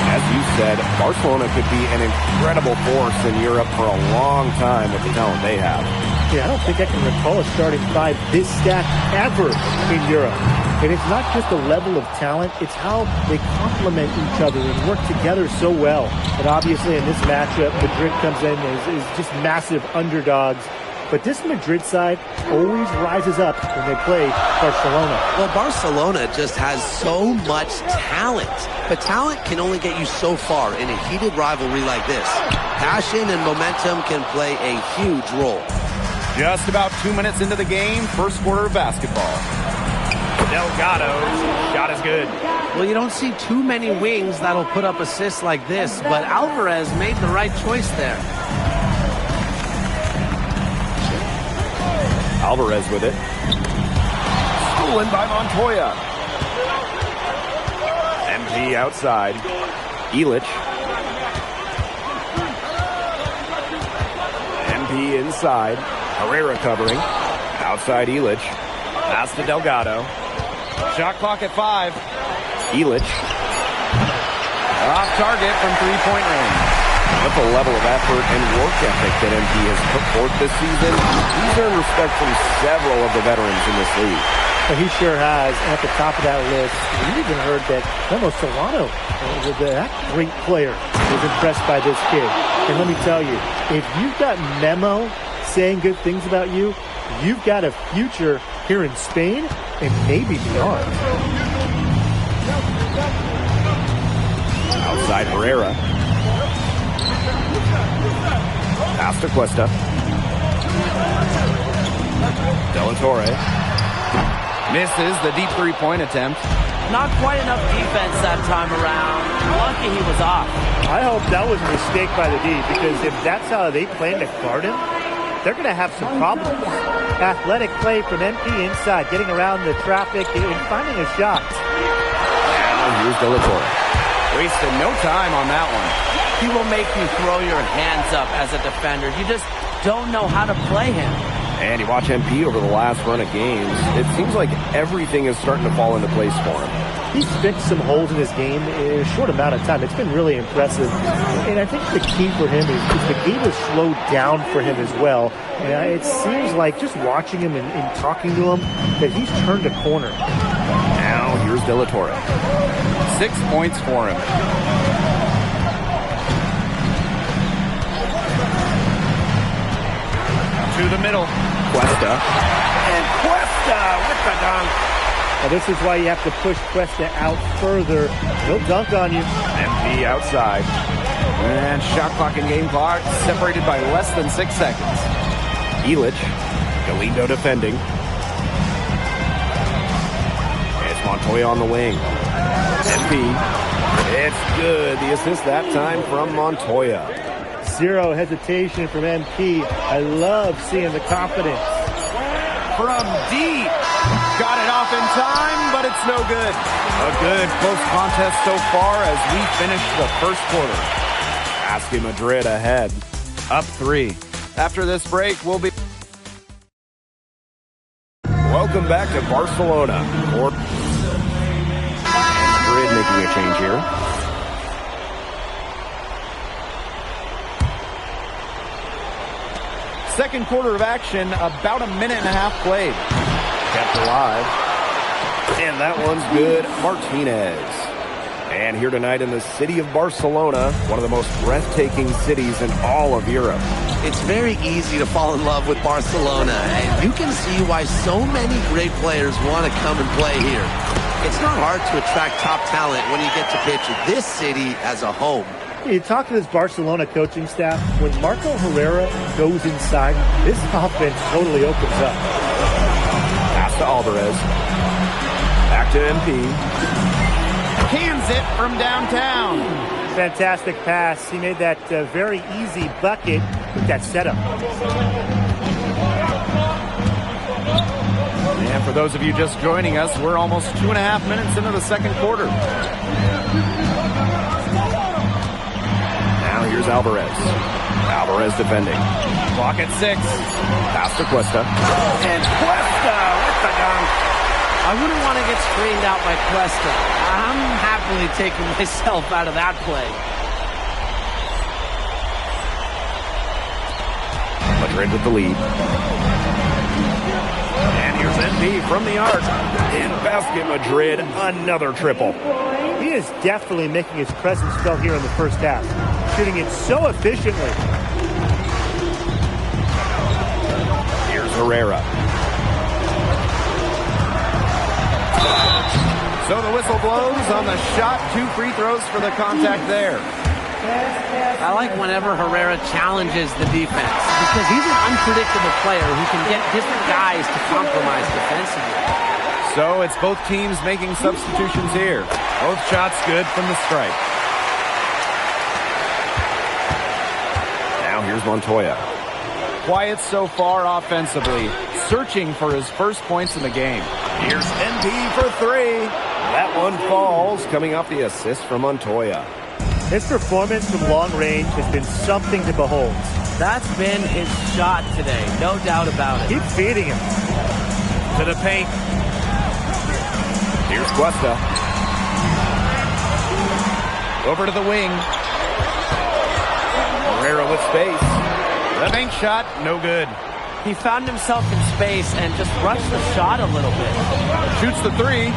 As you said, Barcelona could be an incredible force in Europe for a long time with the talent they have. Yeah, I don't think I can recall a starting five this stacked ever in Europe. And it's not just the level of talent, it's how they complement each other and work together so well. And obviously in this matchup, Madrid comes in as just massive underdogs. But this Madrid side always rises up when they play Barcelona. Well, Barcelona just has so much talent. But talent can only get you so far in a heated rivalry like this. Passion and momentum can play a huge role. Just about 2 minutes into the game, first quarter of basketball. Delgado's shot is good. Well, you don't see too many wings that'll put up assists like this, but Alvarez made the right choice there. Alvarez with it. Stolen by Montoya. MP outside. Illich. MP inside. Herrera covering. Outside Illich. Pass to Delgado. Shot clock at 5. Illich. Off target from three-point range. With the level of effort and work ethic that MP has put forth this season, he's earned respect from several of the veterans in this league. Well, he sure has. At the top of that list, we even heard that Memo Solano, that great player, was impressed by this kid. And let me tell you, if you've got Memo saying good things about you, you've got a future here in Spain and maybe beyond. Outside Herrera. Pass to Cuesta. De La Torre. Misses the deep three-point attempt. Not quite enough defense that time around. Lucky he was off. I hope that was a mistake by the D, because if that's how they plan to guard him, they're going to have some problems. Athletic play from MP inside, getting around the traffic and finding a shot. Now here's De La Torre. Wasted no time on that one. He will make you throw your hands up as a defender. You just don't know how to play him. And you watch MP over the last run of games, it seems like everything is starting to fall into place for him. He's fixed some holes in his game in a short amount of time. It's been really impressive. And I think the key for him is the game has slowed down for him as well. And it seems like just watching him and talking to him that he's turned a corner. Now here's De La Torre. 6 points for him. To the middle. Cuesta. And Cuesta with the dunk. Now this is why you have to push Cuesta out further. He'll dunk on you. MP outside. And shot clock and game clock separated by less than 6 seconds. Illich. Galindo defending. It's Montoya on the wing. MP. It's good. The assist that time from Montoya. Zero hesitation from MP. I love seeing the confidence. From deep. Got it off in time, but it's no good. A good close contest so far as we finish the first quarter. Basket Madrid ahead. Up 3. After this break, we'll be... Welcome back to Barcelona. Madrid making a change here. Second quarter of action, about a minute and a half played. Kept alive. And that one's good. Martinez. And here tonight in the city of Barcelona, one of the most breathtaking cities in all of Europe. It's very easy to fall in love with Barcelona, and you can see why so many great players want to come and play here. It's not hard to attract top talent when you get to picture this city as a home. You talk to this Barcelona coaching staff, when Marco Herrera goes inside, this offense totally opens up. Pass to Alvarez. Back to MP. Cans it from downtown. Fantastic pass. He made that very easy bucket with that setup. And for those of you just joining us, we're almost 2.5 minutes into the second quarter. Now here's Alvarez. Alvarez defending. Clock at 6. Pass to Cuesta. And Cuesta with the dunk. I wouldn't want to get screened out by Cuesta. I'm happily taking myself out of that play. Madrid with the lead. And here's MP from the arc. In basket Madrid, another triple. He is definitely making his presence felt here in the first half, shooting it so efficiently. Here's Herrera. So the whistle blows on the shot. 2 free throws for the contact there. I like whenever Herrera challenges the defense because he's an unpredictable player who can get different guys to compromise defensively. So it's both teams making substitutions here. Both shots good from the stripe. Now here's Montoya. Quiet so far offensively, searching for his first points in the game. Here's MP for 3. That one falls, coming off the assist from Montoya. His performance from long range has been something to behold. That's been his shot today, no doubt about it. Keep feeding him. To the paint. Here's Cuesta. Over to the wing. Herrera with space. The bank shot, no good. He found himself in space and just rushed the shot a little bit. Shoots the three.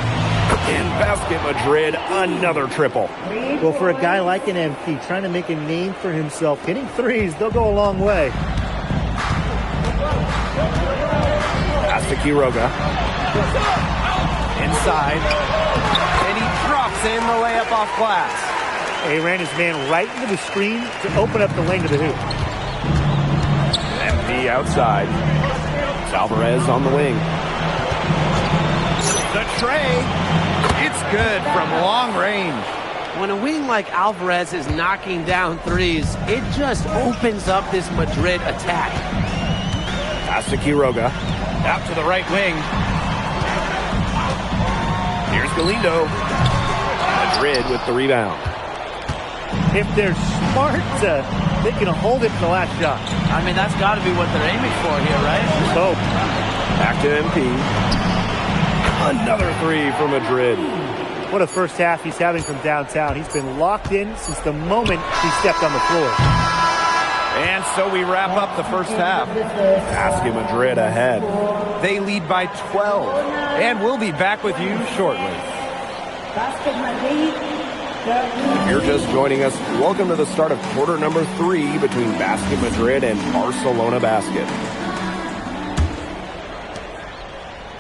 And Basket Madrid, another triple. Well, for a guy like an MP trying to make a name for himself, hitting threes, they'll go a long way. Pass to Quiroga. Inside. And he drops in the layup off glass. He ran his man right into the screen to open up the lane to the hoop. MP outside. Alvarez on the wing. The tray. It's good from long range. When a wing like Alvarez is knocking down threes, it just opens up this Madrid attack. Pass to Quiroga. Out to the right wing. Here's Galindo. Madrid with the rebound. If they're smart, they can hold it to the last shot. I mean, that's got to be what they're aiming for here, right? So, back to MP. Another three for Madrid. What a first half he's having from downtown. He's been locked in since the moment he stepped on the floor. And so we wrap up the first half. Basket Madrid ahead. They lead by 12. And we'll be back with you shortly. If you're just joining us, welcome to the start of quarter number 3 between Basket Madrid and Barcelona Basket.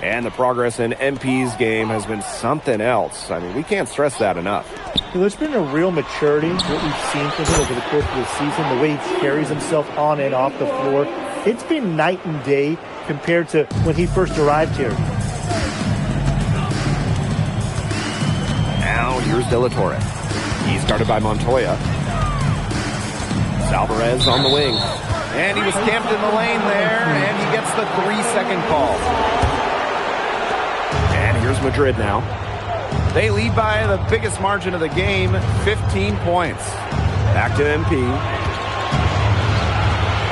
And the progress in MP's game has been something else. I mean, we can't stress that enough. There's been a real maturity, what we've seen from him over the course of the season, the way he carries himself on and off the floor. It's been night and day compared to when he first arrived here. Now here's De La Torre. He's guarded by Montoya. Alvarez on the wing. And he was camped in the lane there, and he gets the 3-second call. And here's Madrid now. They lead by the biggest margin of the game, 15 points. Back to MP.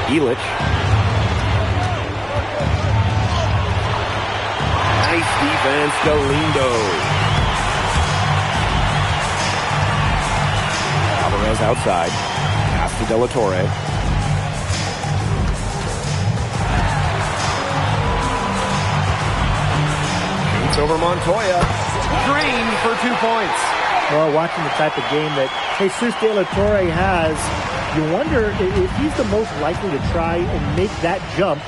Illich. Nice defense, Galindo. Alvarez outside. Pass to De La Torre. Shoots over Montoya. Drained for 2 points. Well, watching the type of game that Jesus De La Torre has, you wonder if he's the most likely to try and make that jump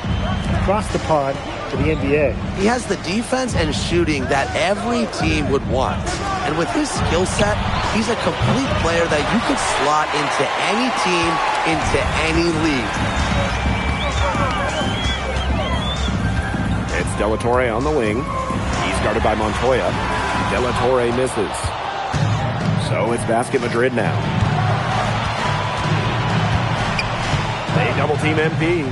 across the pond to the NBA. He has the defense and shooting that every team would want. And with his skill set, he's a complete player that you could slot into any team, into any league. It's De La Torre on the wing. He's guarded by Montoya. De La Torre misses. So it's Basket Madrid now. They double team MP.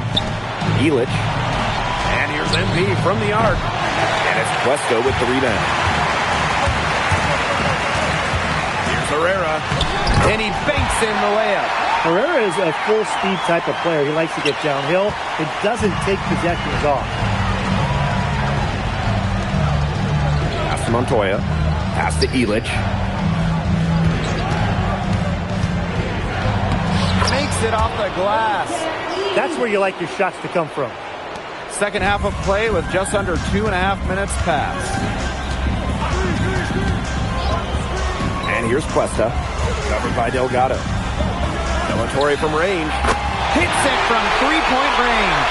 Illich. And here's MP from the arc. And it's Cuesta with the rebound. Here's Herrera. And he banks in the layup. Herrera is a full speed type of player. He likes to get downhill. It doesn't take possessions off. Pass to Montoya. Pass to Illich. Makes it off the glass. That's where you like your shots to come from. Second half of play with just under 2.5 minutes passed. And here's Cuesta. Covered by Delgado. De La Torre from range. Hits it from 3-point range.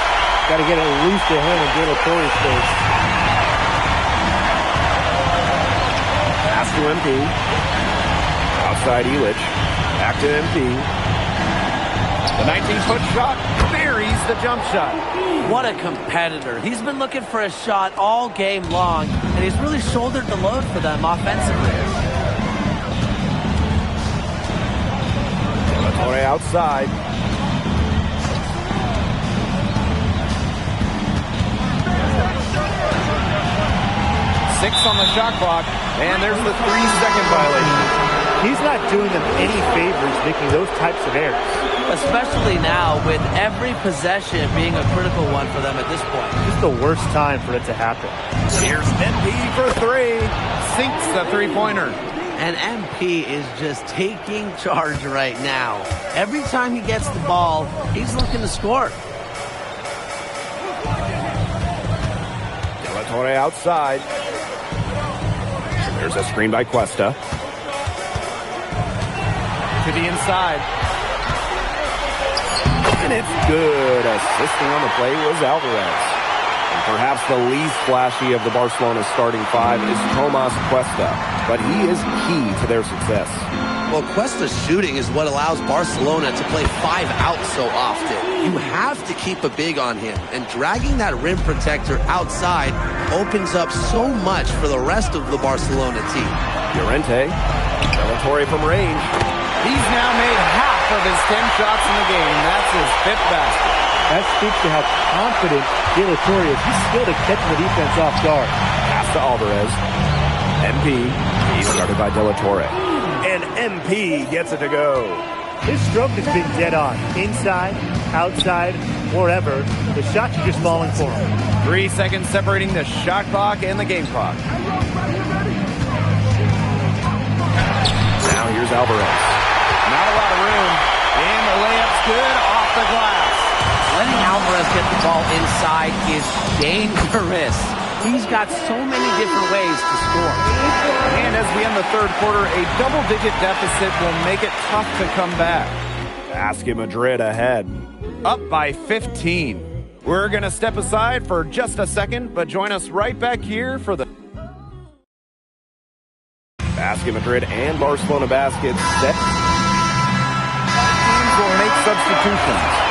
Got to get it loose to him in De La Torre's face. Pass to MP. Outside Illich. Back to MP. The 19-foot shot buries the jump shot. What a competitor. He's been looking for a shot all game long, and he's really shouldered the load for them offensively. De La Torre outside. Six on the shot clock, and there's the 3-second violation. He's not doing them any favors making those types of errors. Especially now with every possession being a critical one for them at this point. It's the worst time for it to happen. Here's MP for 3. Sinks the 3-pointer. And MP is just taking charge right now. Every time he gets the ball, he's looking to score. De La Torre outside. There's a screen by Cuesta. To the inside. And it's good. Assisting on the play was Alvarez. And perhaps the least flashy of the Barcelona starting five is Tomas Cuesta, but he is key to their success. Well, Cuesta's shooting is what allows Barcelona to play 5 out so often. You have to keep a big on him, and dragging that rim protector outside opens up so much for the rest of the Barcelona team. Llorente, De La Torre from range. He's now made half of his 10 shots in the game. That's his 5th basket. That speaks to how confident De La Torre is. He's skilled at catching the defense off guard. Pass to Alvarez. MP. He's started by De La Torre. And MP gets it to go. His stroke has been dead on. Inside, outside, wherever. The shots are just falling for him. 3 seconds separating the shot clock and the game clock. Now here's Alvarez. Not a lot of room. And the layup's good off the glass. Letting Alvarez get the ball inside is dangerous. He's got so many different ways to score. And as we end the third quarter, a double-digit deficit will make it tough to come back. Basket Madrid ahead. Up by 15. We're going to step aside for just a second, but join us right back here for the Basket Madrid and Barcelona baskets set. Teams will make substitutions.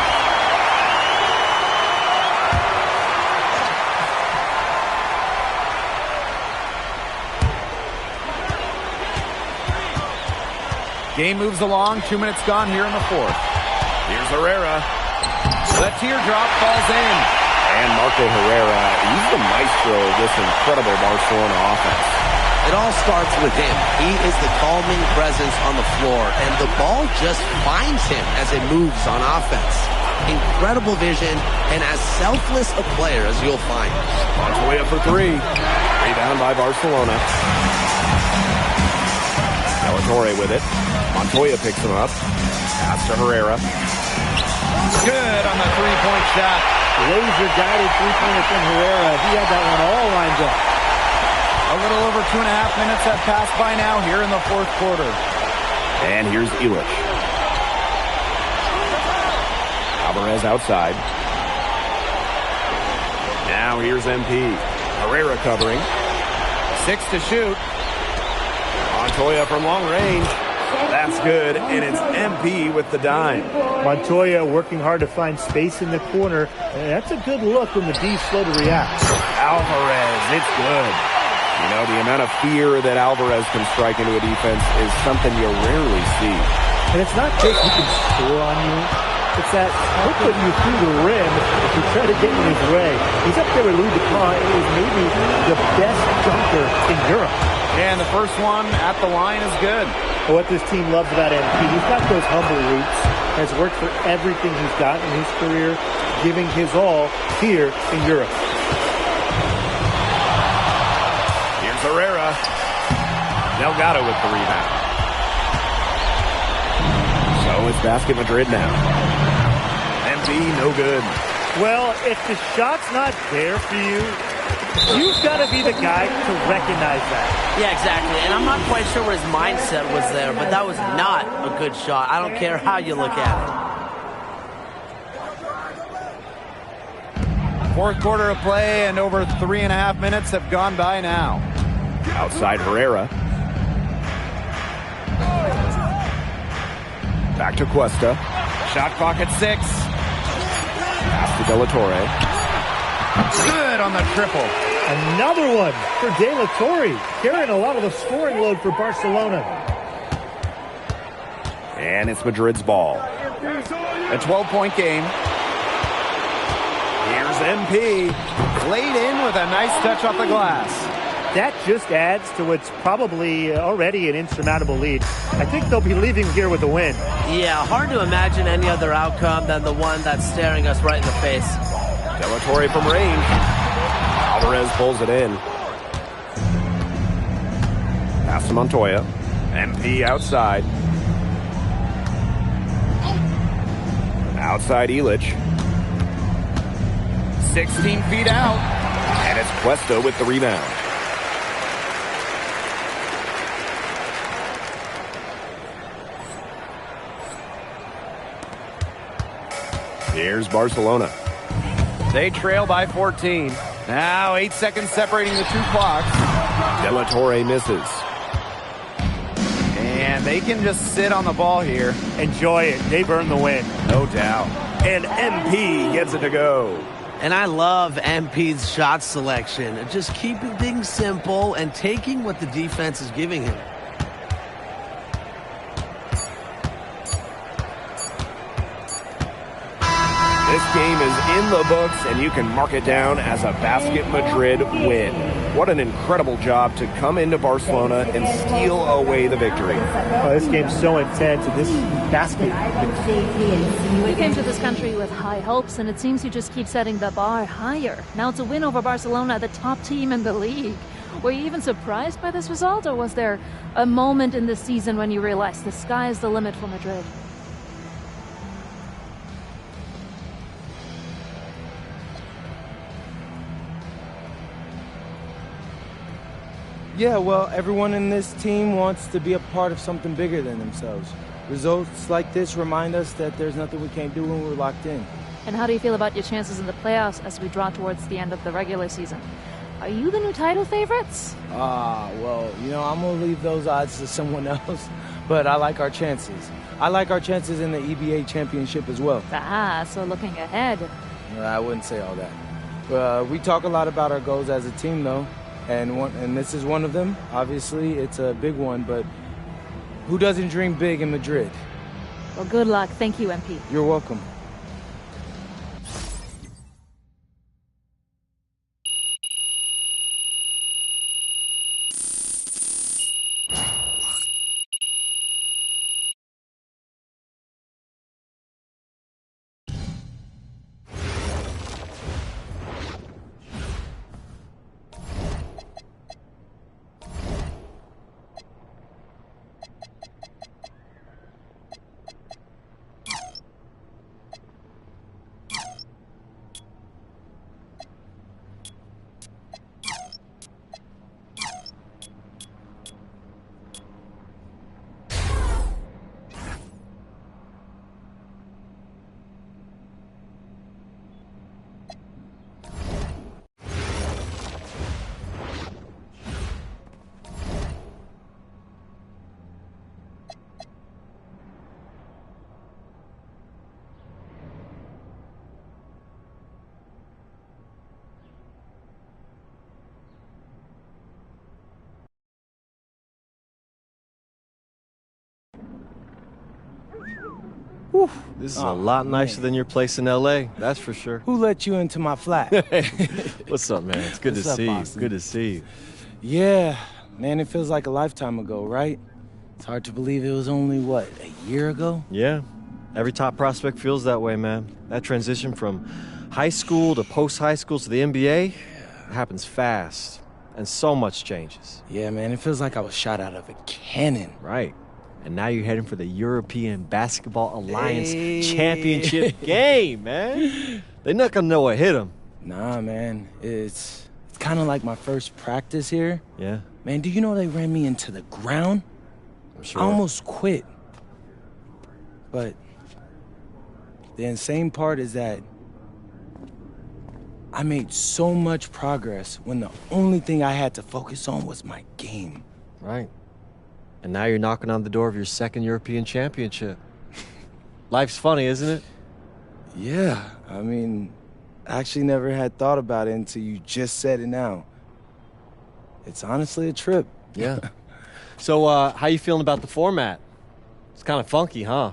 Game moves along. 2 minutes gone here in the fourth. Here's Herrera. The teardrop falls in. And Marco Herrera, he's the maestro of this incredible Barcelona offense. It all starts with him. He is the calming presence on the floor, and the ball just finds him as it moves on offense. Incredible vision, and as selfless a player as you'll find. Montoya for 3. Rebound by Barcelona. De La Torre with it. Montoya picks him up. Pass to Herrera. Good on the three-point shot. Laser-guided three-pointer from Herrera. He had that one all lined up. A little over 2.5 minutes have passed by now here in the fourth quarter. And here's Illich. Alvarez outside. Now here's MP. Herrera covering. 6 to shoot. Montoya from long range. That's good, and it's MP with the dime. Montoya working hard to find space in the corner. And that's a good look when the D's slow to react. Alvarez, it's good. You know, the amount of fear that Alvarez can strike into a defense is something you rarely see. And it's not just he can score on you. It's that he'll put you through the rim if you try to get in his way. He's up there with Louis Dupont. He is maybe the best dunker in Europe. And the first one at the line is good. What this team loves about MP, he's got those humble roots, has worked for everything he's got in his career, giving his all here in Europe. Here's Herrera. Delgado with the rebound. So it's Basket Madrid now. MP, no good. Well, if the shot's not there for you, you've got to be the guy to recognize that. Yeah, exactly. And I'm not quite sure where his mindset was there, but that was not a good shot. I don't care how you look at it. Fourth quarter of play, and over 3.5 minutes have gone by now. Outside Herrera. Back to Cuesta. Shot clock at 6. Pass to De La Torre. Good on the triple. Another one for De La Torre, carrying a lot of the scoring load for Barcelona. And it's Madrid's ball. A 12-point game. Here's MP. Laid in with a nice touch off the glass. That just adds to what's probably already an insurmountable lead. I think they'll be leaving here with a win. Yeah, hard to imagine any other outcome than the one that's staring us right in the face. De La Torre from range. Alvarez pulls it in. Pass to Montoya. MP outside. Outside Illich. 16 feet out. And it's Cuesta with the rebound. Here's Barcelona. They trail by 14. Now 8 seconds separating the two clocks. De La Torre misses. And they can just sit on the ball here. Enjoy it. They've earned the win. No doubt. And MP gets it to go. And I love MP's shot selection. Just keeping things simple and taking what the defense is giving him. This game is in the books, and you can mark it down as a Basket Madrid win. What an incredible job to come into Barcelona and steal away the victory. This game's so intense, and this basket. You came to this country with high hopes, and it seems you just keep setting the bar higher. Now it's a win over Barcelona, the top team in the league. Were you even surprised by this result, or was there a moment in this season when you realized the sky is the limit for Madrid? Yeah, well, everyone in this team wants to be a part of something bigger than themselves. Results like this remind us that there's nothing we can't do when we're locked in. And how do you feel about your chances in the playoffs as we draw towards the end of the regular season? Are you the new title favorites? Well, I'm going to leave those odds to someone else, but I like our chances. I like our chances in the EBA championship as well. So looking ahead. I wouldn't say all that. We talk a lot about our goals as a team, though. And this is one of them. Obviously, it's a big one, but who doesn't dream big in Madrid? Well, good luck. Thank you, MP. You're welcome. Whew, this is a lot nicer than your place in L.A., that's for sure. Who let you into my flat? What's up, man? It's good to see you. Good to see you. Yeah, man, it feels like a lifetime ago, right? It's hard to believe it was only, what, a year ago? Yeah, every top prospect feels that way, man. That transition from high school to post-high school to the NBA happens fast, and so much changes. Yeah, man, it feels like I was shot out of a cannon. Right. And now you're heading for the European Basketball Alliance Championship game, man. They're not going to know what hit them. Nah, man. It's kind of like my first practice here. Yeah. Man, do you know they ran me into the ground? I'm sure. I almost quit. But the insane part is that I made so much progress when the only thing I had to focus on was my game. Right. And now you're knocking on the door of your second European championship. Life's funny, isn't it? Yeah. I mean, I actually never had thought about it until you just said it now. It's honestly a trip. Yeah. So, how you feeling about the format? It's kind of funky, huh?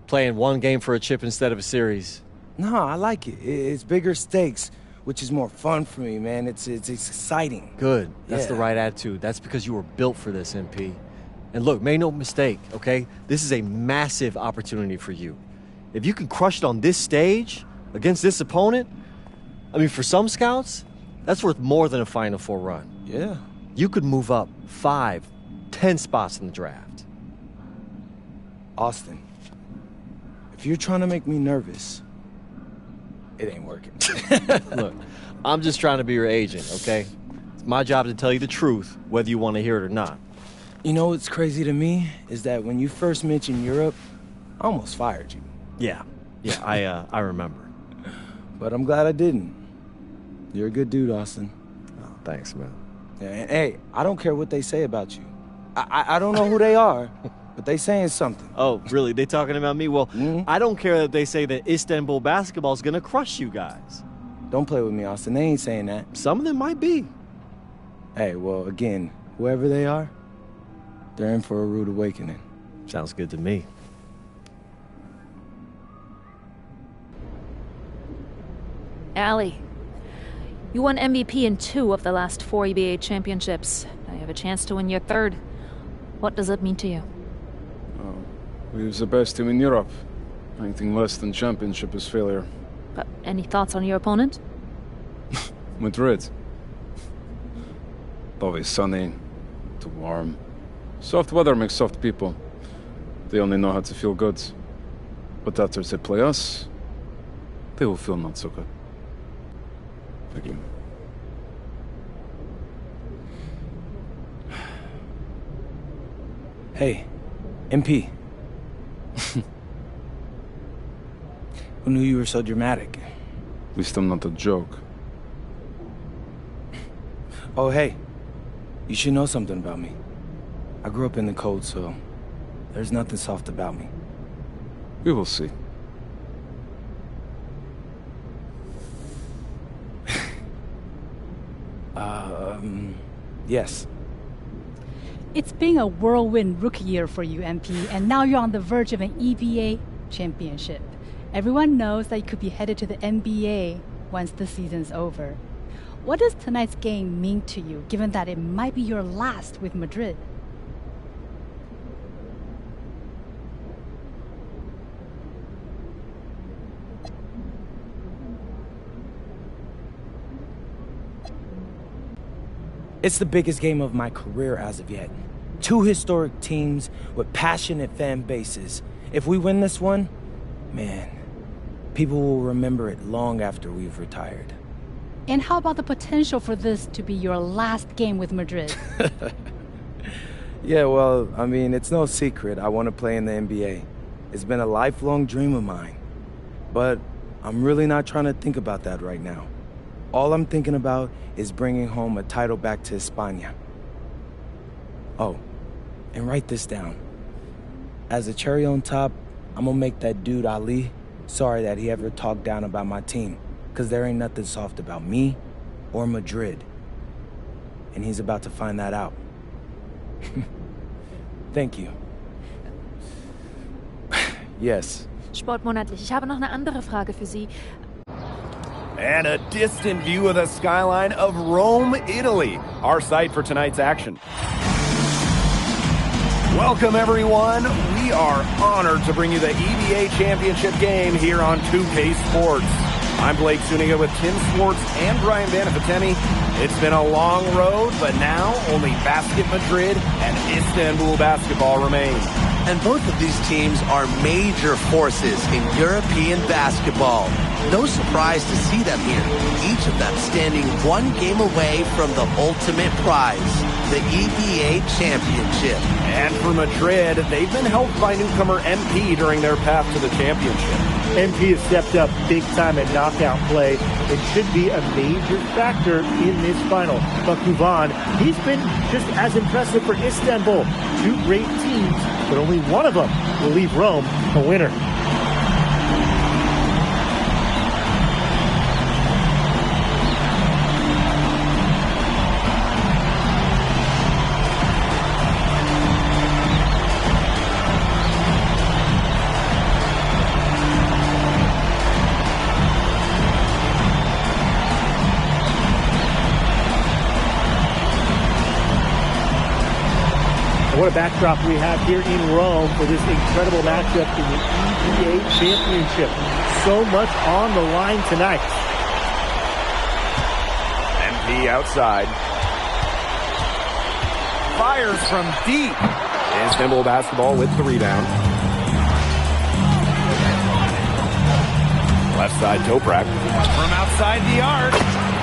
Playing one game for a chip instead of a series. No, I like it. It's bigger stakes, which is more fun for me, man. It's exciting. Good. That's the right attitude. That's because you were built for this, MP. And look, make no mistake, okay? This is a massive opportunity for you. If you can crush it on this stage against this opponent, I mean, for some scouts, that's worth more than a Final Four run. Yeah. You could move up 5, 10 spots in the draft. Austin, if you're trying to make me nervous, it ain't working. Look, I'm just trying to be your agent, okay? It's my job to tell you the truth, whether you want to hear it or not. You know what's crazy to me is that when you first mentioned Europe, I almost fired you. Yeah, I remember. But I'm glad I didn't. You're a good dude, Austin. Oh, thanks, man. Yeah, and hey, I don't care what they say about you. I don't know who they are, but they saying something. Oh, really? They talking about me? Well, I don't care that they say that Istanbul basketball is going to crush you guys. Don't play with me, Austin. They ain't saying that. Some of them might be. Hey, well, again, whoever they are, they're in for a rude awakening. Sounds good to me. Allie, you won MVP in 2 of the last 4 EBA championships. Now you have a chance to win your 3rd. What does it mean to you? We're the best team in Europe. Anything less than championship is failure. But any thoughts on your opponent? Madrid. Always sunny, too warm. Soft weather makes soft people. They only know how to feel good. But after they play us, they will feel not so good. Thank you. Hey, MP. Who knew you were so dramatic? At least I'm not a joke. Oh, hey. You should know something about me. I grew up in the cold, so there's nothing soft about me. We will see. Yes. It's been a whirlwind rookie year for you, MP, and now you're on the verge of an EBA championship. Everyone knows that you could be headed to the NBA once the season's over. What does tonight's game mean to you, given that it might be your last with Madrid? It's the biggest game of my career as of yet. 2 historic teams with passionate fan bases. If we win this one, man, people will remember it long after we've retired. And how about the potential for this to be your last game with Madrid? Yeah, well, I mean, it's no secret I want to play in the NBA. It's been a lifelong dream of mine. But I'm really not trying to think about that right now. All I'm thinking about is bringing home a title back to España. Oh, and write this down. As a cherry on top, I'm gonna make that dude Ali sorry that he ever talked down about my team, because there ain't nothing soft about me or Madrid. And he's about to find that out. Thank you. Yes. Sportmonatlich, ich habe noch eine andere Frage für Sie. And a distant view of the skyline of Rome, Italy, our site for tonight's action. Welcome, everyone. We are honored to bring you the EBA Championship game here on 2K Sports. I'm Blake Zuniga with Tim Swartz and Brian Vanafitemi. It's been a long road, but now only Basket Madrid and Istanbul basketball remain. And both of these teams are major forces in European basketball. No surprise to see them here, each of them standing 1 game away from the ultimate prize, the EBA Championship. And for Madrid, they've been helped by newcomer MP during their path to the championship. MP has stepped up big time at knockout play. It should be a major factor in this final. But Kuban, he's been just as impressive for Istanbul. 2 great teams, but only one of them will leave Rome a winner. What a backdrop we have here in Rome for this incredible matchup in the EBA Championship. So much on the line tonight. MP outside. fires from deep. Istanbul basketball with the rebound. Left side, Toprak. From outside the arc,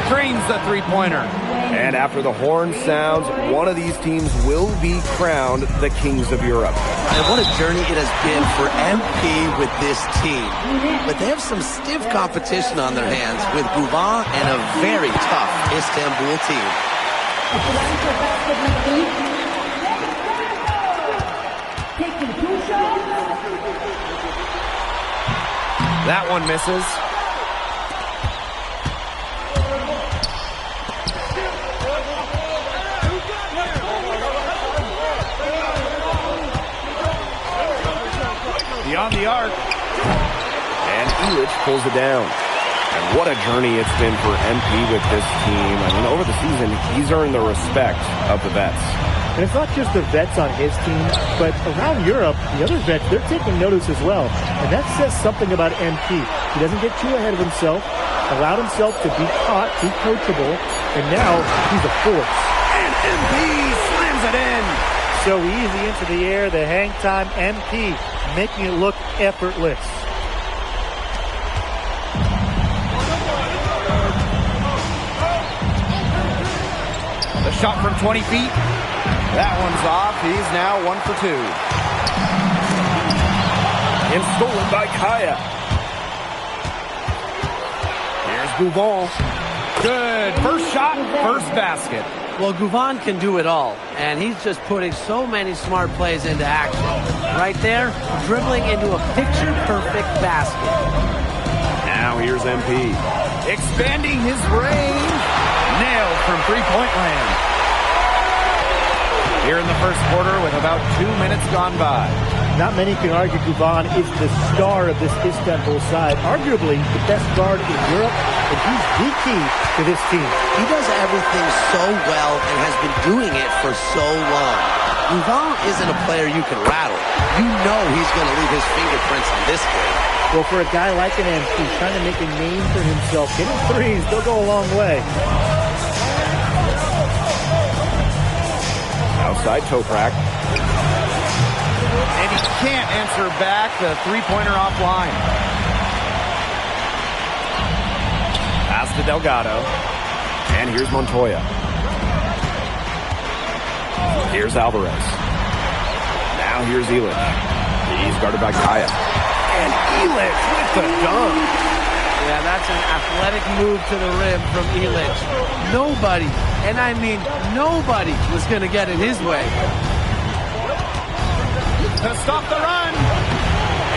drains the three-pointer. And after the horn sounds, one of these teams will be crowned the Kings of Europe. And what a journey it has been for MP with this team. But they have some stiff competition on their hands with Guvan and a very tough Istanbul team. That one misses. Beyond the arc. And Illich pulls it down. And what a journey it's been for MP with this team. I mean, over the season, he's earned the respect of the vets. And it's not just the vets on his team, but around Europe, the other vets, they're taking notice as well. And that says something about MP. He doesn't get too ahead of himself, allowed himself to be caught, be coachable, and now he's a force. And MP slams it in. So easy into the air, the hang time, MP making it look effortless. The shot from 20 feet. That one's off. He's now 1 for 2. And stolen by Kaya. Here's Guvan. Good. First shot, first basket. Well, Guvan can do it all, and he's just putting so many smart plays into action. Right there, dribbling into a picture-perfect basket. Now here's MP. Expanding his range. Nailed from three-point land. Here in the first quarter with about 2 minutes gone by. Not many can argue Guvan is the star of this Istanbul side, arguably the best guard in Europe, and he's the key to this team. He does everything so well and has been doing it for so long. Guvan isn't a player you can rattle. You know he's going to leave his fingerprints on this game. Well, for a guy like an MP trying to make a name for himself, hitting threes, they'll go a long way. Outside Toprak. And he can't answer back the three-pointer offline. Pass to Delgado. And here's Montoya. Here's Alvarez. Now here's Illich. He's guarded by Kaya. And Illich with the dunk. Yeah, that's an athletic move to the rim from Illich. Nobody, and I mean nobody, was going to get in his way. To stop the run.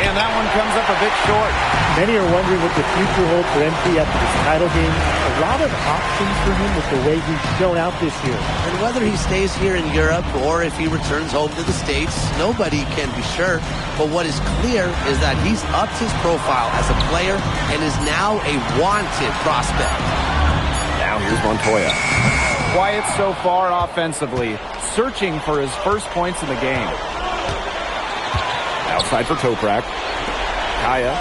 And that one comes up a bit short. Many are wondering what the future holds for MP after this title game. A lot of options for him with the way he's shown out this year. And whether he stays here in Europe or if he returns home to the States, nobody can be sure. But what is clear is that he's upped his profile as a player and is now a wanted prospect. Now here's Montoya. Quiet so far offensively, searching for his first points in the game. Outside for Toprak. Kaya.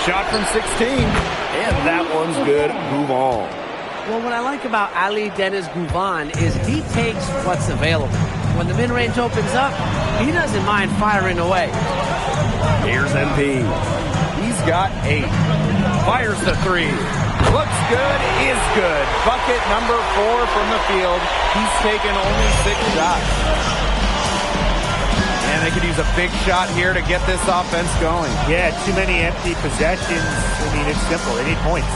Shot from 16. And that one's good. Guvan. Well, what I like about Ali Deniz Guvan is he takes what's available. When the mid-range opens up, he doesn't mind firing away. Here's MP. He's got 8. Fires the 3. Looks good, is good. Bucket number 4 from the field. He's taken only 6 shots. And they could use a big shot here to get this offense going. Yeah, too many empty possessions. I mean, it's simple. They need points.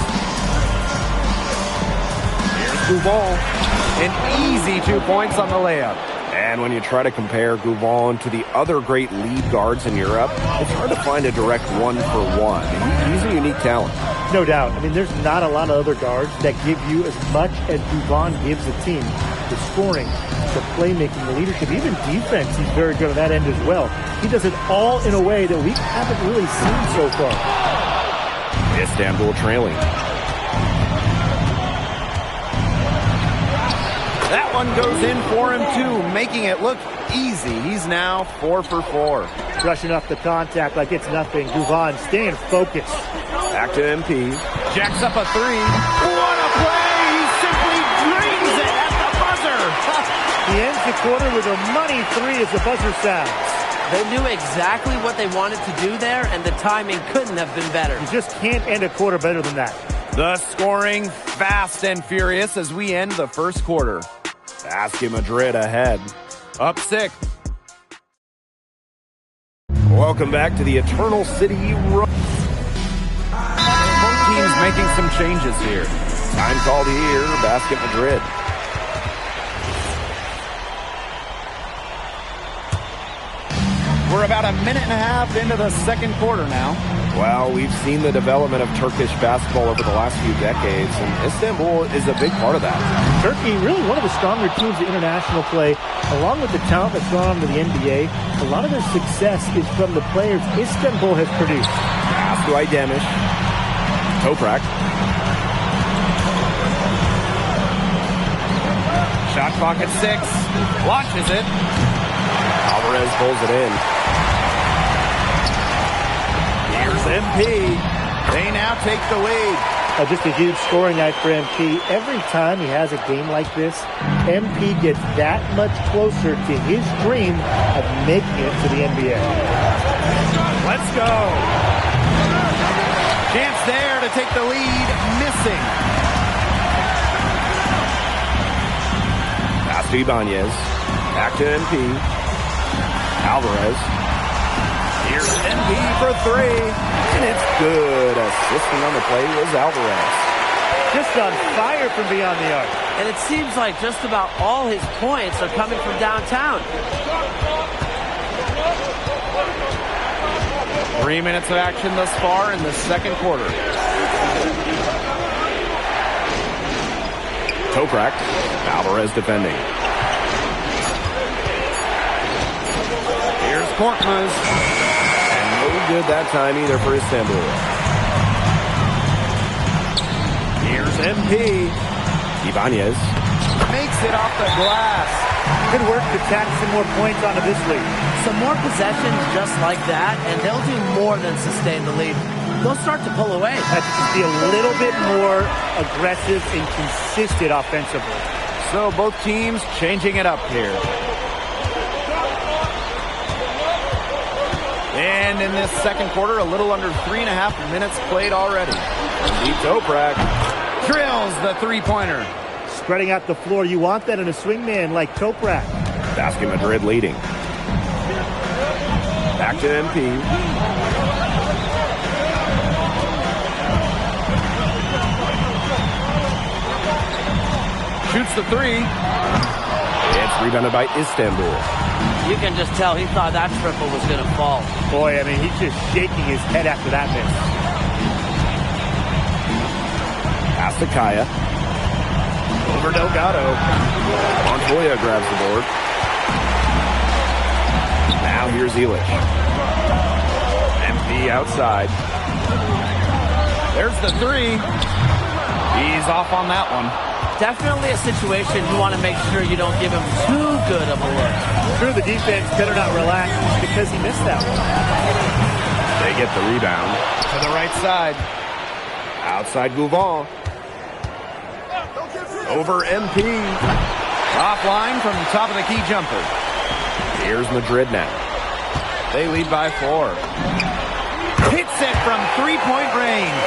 Here's Guvan. An easy 2 points on the layup. And when you try to compare Guvan to the other great lead guards in Europe, it's hard to find a direct one-for-one. He's a unique talent. No doubt. I mean, there's not a lot of other guards that give you as much as Guvan gives the team. The scoring, the playmaking, the leadership, even defense, he's very good on that end as well. He does it all in a way that we haven't really seen so far. Istanbul trailing. That one goes in for him too, making it look easy. He's now 4 for 4. Brushing off the contact like it's nothing. Guvan staying focused. Back to MP. Jacks up a 3. What a play! He simply drains it at the the quarter with a money three as the buzzer sounds. They knew exactly what they wanted to do there, and the timing couldn't have been better. You just can't end a quarter better than that. The scoring fast and furious as we end the first quarter. Basket Madrid ahead. Up 6. Welcome back to the Eternal City Run. Both teams making some changes here. Time called here, Basket Madrid. We're about a minute and a half into the second quarter now. Well, we've seen the development of Turkish basketball over the last few decades, and Istanbul is a big part of that. Turkey, really one of the stronger teams in international play, along with the talent that's gone on to the NBA. A lot of their success is from the players Istanbul has produced. Pass to Aydemir. Toprak. Shot clock at 6. Launches it. Alvarez pulls it in. Here's MP. They now take the lead. Just a huge scoring night for MP. Every time he has a game like this, MP gets that much closer to his dream of making it to the NBA. Let's go. Chance there to take the lead. Missing. Pass to Ibanez. Back to MP. Alvarez. Here's MP for 3. And it's good. Assisting on the play was Alvarez. Just on fire from beyond the arc. And it seems like just about all his points are coming from downtown. 3 minutes of action thus far in the second quarter. Toprak. Alvarez defending. Here's Korkmaz. And no good that time either for Istanbul. Here's MP. Ibanez. Makes it off the glass. Good work to tack some more points onto this lead. Some more possessions just like that, and they'll do more than sustain the lead. They'll start to pull away. Have to just be a little bit more aggressive and consistent offensively. So both teams changing it up here. And in this second quarter, a little under 3.5 minutes played already. Deep Toprak drills the three-pointer. Spreading out the floor, you want that in a swingman like Toprak. Basket Madrid leading. Back to MP. Shoots the 3. It's rebounded by Istanbul. You can just tell he thought that triple was going to fall. Boy, I mean, he's just shaking his head after that miss. Pass to Kaya. Over Delgado. Montoya grabs the board. Now here's Illich. MP outside. There's the 3. He's off on that one. Definitely a situation you want to make sure you don't give him too good of a look. Sure, the defense better not relax because he missed that one. They get the rebound. To the right side. Outside Gouvon. Over MP. Offline from the top of the key jumper. Here's Madrid now. They lead by 4. Hits it from three-point range.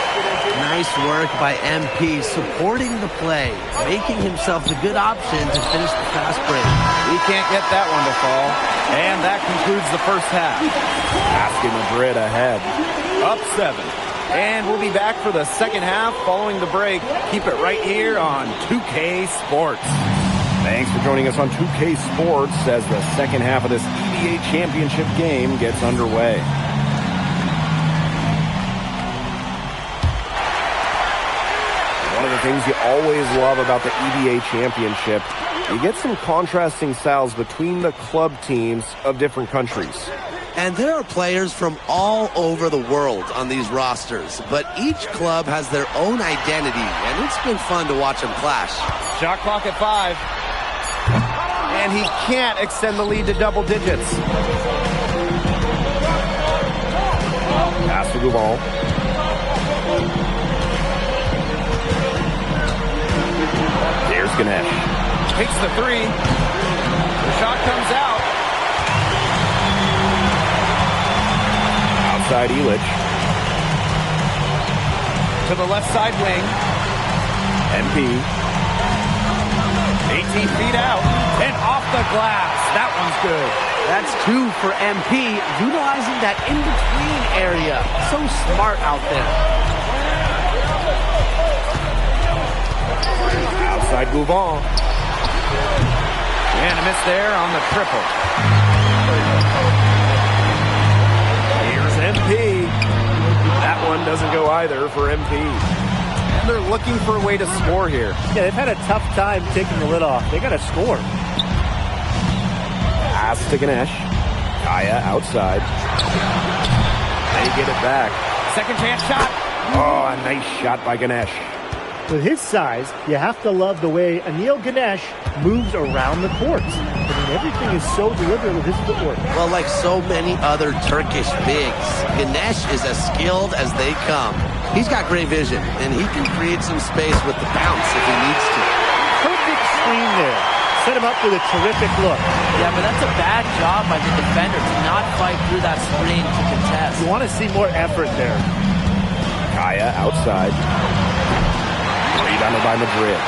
Nice work by MP supporting the play, making himself a good option to finish the fast break. He can't get that one to fall. And that concludes the first half. Basket Madrid ahead. Up 7. And we'll be back for the second half following the break. Keep it right here on 2K Sports. Thanks for joining us on 2K Sports as the second half of this EBA championship game gets underway. One of the things you always love about the EBA championship, you get some contrasting styles between the club teams of different countries. And there are players from all over the world on these rosters, but each club has their own identity, and it's been fun to watch them clash. Shot clock at 5. And he can't extend the lead to double digits. Pass to Gouvon. There's Ganesh. Takes the 3. The shot comes out. Outside Elich. To the left side wing. MP. 18 feet out. And off the glass. That one's good. That's 2 for MP, utilizing that in-between area. So smart out there. Outside Gouvon. And a miss there on the triple. Here's MP. That one doesn't go either for MP. And they're looking for a way to score here. Yeah, they've had a tough time taking the lid off. They got to score. Pass to Ganesh. Kaya outside. They get it back. Second chance shot. Oh, a nice shot by Ganesh. With his size, you have to love the way Anil Ganesh moves around the court. I mean, everything is so deliberate with his footwork. Well, like so many other Turkish bigs, Ganesh is as skilled as they come. He's got great vision, and he can create some space with the bounce if he needs to. Perfect screen there. Set him up with a terrific look. Yeah, but that's a bad job by the defender to not fight through that screen to contest. You want to see more effort there. Kaya outside. Rebounded by Madrid.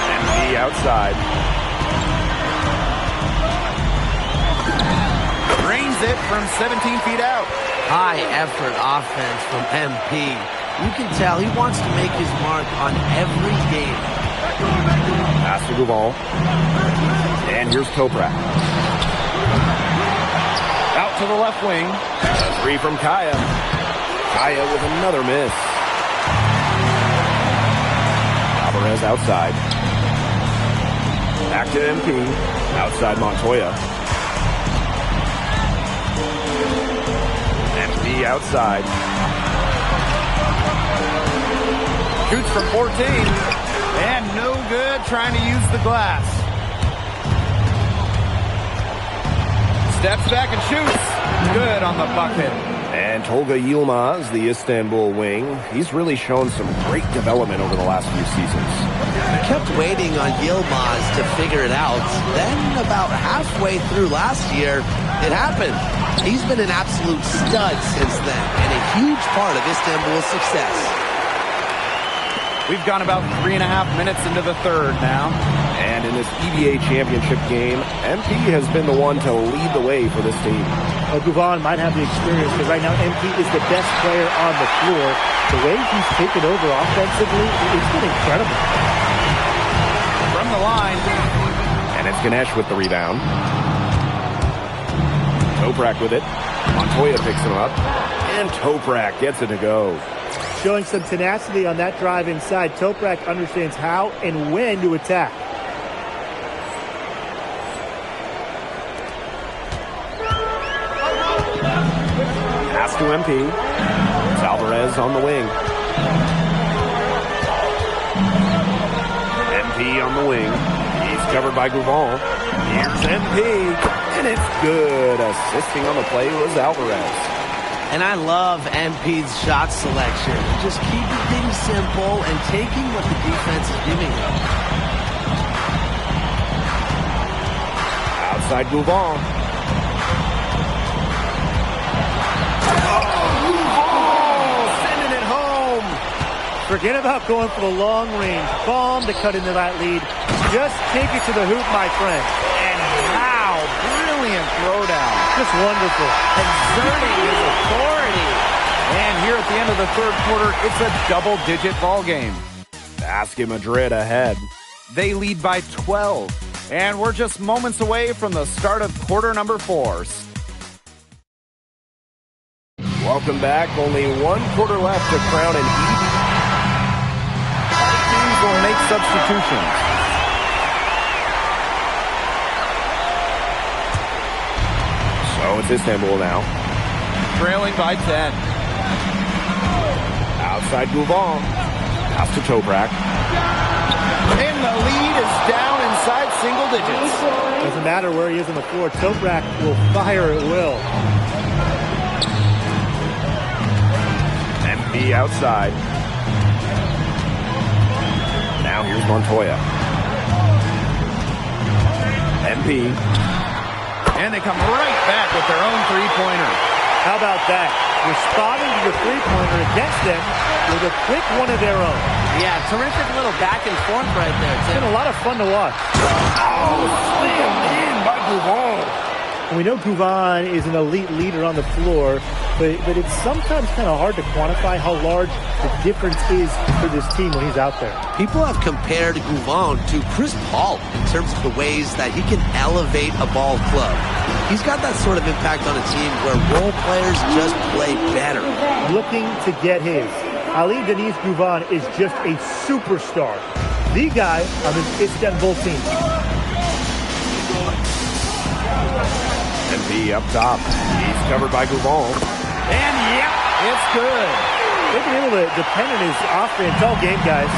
MP outside. Drains it from 17 feet out. High effort offense from MP. You can tell he wants to make his mark on every game. Pass to Gouvon. And here's Toprak. Out to the left wing. A 3 from Kaya. Kaya with another miss. Alvarez outside. Back to MP. Outside Montoya. MP outside. Shoots from 14. And no good trying to use the glass. Steps back and shoots. Good on the bucket. And Tolga Yilmaz, the Istanbul wing, he's really shown some great development over the last few seasons. We kept waiting on Yilmaz to figure it out. Then about halfway through last year, it happened. He's been an absolute stud since then and a huge part of Istanbul's success. We've gone about 3.5 minutes into the third now. And in this EBA championship game, MP has been the one to lead the way for this team. Well, Gouvon might have the experience, but right now MP is the best player on the floor. The way he's taken over offensively, it's been incredible. From the line. And it's Ganesh with the rebound. Toprak with it. Montoya picks him up. And Toprak gets it to go. Showing some tenacity on that drive inside. Toprak understands how and when to attack. Pass to MP. It's Alvarez on the wing. MP on the wing. He's covered by Gouvon. Here's MP. And it's good. Assisting on the play was Alvarez. And I love MP's shot selection. Just keeping things simple and taking what the defense is giving him. Outside Gouvon. Sending it home. Forget about going for the long range. Bomb to cut into that lead. Just take it to the hoop, my friend. And how brilliant throwdown. Just wonderful. Exerting his authority. And here at the end of the third quarter, it's a double-digit ball game. Basket Madrid ahead. They lead by 12. And we're just moments away from the start of quarter number 4. Welcome back. Only 1 quarter left to crown an EBA. Teams will make substitutions. So it's Istanbul now. Trailing by 10. Outside Gouvon. Pass to Toprak. And the lead is down inside single digits. Doesn't matter where he is on the floor. Toprak will fire at will. MP outside. Now Now here's Montoya. MP. And they come right back with their own three-pointer. How about that? Responding to the three-pointer against them with a quick one of their own. Yeah, terrific little back and forth right there, Tim. It's been a lot of fun to watch. Oh, slammed in by Gouvan. We know Gouvan is an elite leader on the floor, but it's sometimes kind of hard to quantify how large the difference is for this team when he's out there. People have compared Gouvan to Chris Paul in terms of the ways that he can elevate a ball club. He's got that sort of impact on a team where role players just play better. Looking to get his. Ali Deniz Gouvan is just a superstar. The guy on this Istanbul team. MP up top. He's covered by Gouvan. And yep, it's good. They've been able to depend on his offense all game, guys.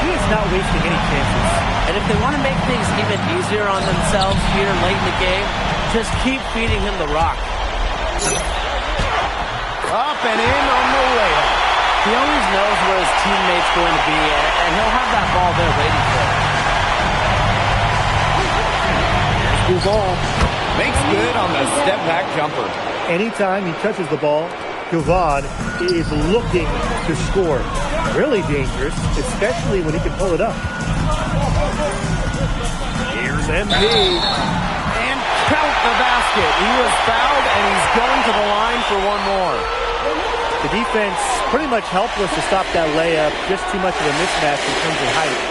He is not wasting any chances. And if they want to make things even easier on themselves here late in the game, just keep feeding him the rock. Up and in on the layup. He always knows where his teammate's going to be, and he'll have that ball there waiting for him. Gouvan makes good on the step-back jumper. Anytime he touches the ball, Gouvan is looking to score. Really dangerous, especially when he can pull it up. Here's MP. And count the basket. He was fouled, and he's going to the line for one more. The defense pretty much helpless to stop that layup. Just too much of a mismatch in terms of height.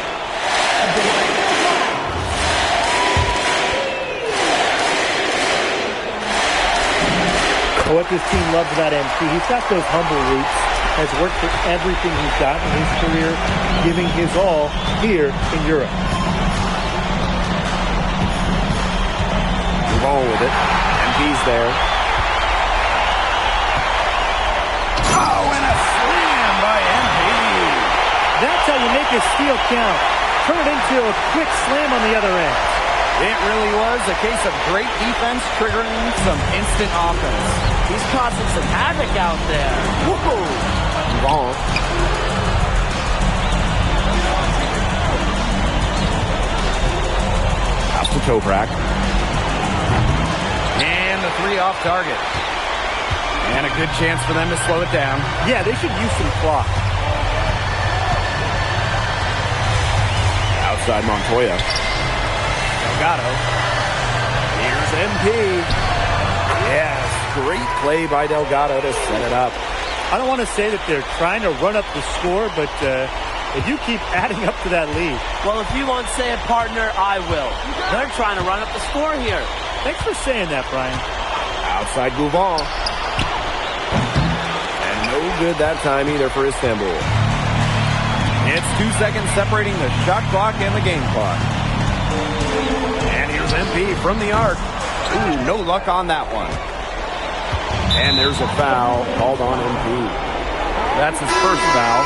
What this team loves about MP, he's got those humble roots, has worked for everything he's got in his career, giving his all here in Europe. Gouvan with it. MP's there. Oh, and a slam by MP. That's how you make a steal count. Turn it into a quick slam on the other end. It really was a case of great defense triggering some instant offense. He's causing some havoc out there. Woohoo! Wrong. Pass to Toprak. And the three off target. And a good chance for them to slow it down. Yeah, they should use some clock. Outside Montoya. Delgado. Here's MP. Yes, great play by Delgado to set it up. I don't want to say that they're trying to run up the score, but they do keep adding up to that lead. Well, if you won't say it, partner, I will. They're trying to run up the score here. Thanks for saying that, Brian. Outside Gouvan. And no good that time either for Istanbul. It's 2 seconds separating the shot clock and the game clock. And here's MP from the arc. Ooh, no luck on that one. And there's a foul called on MP. That's his first foul.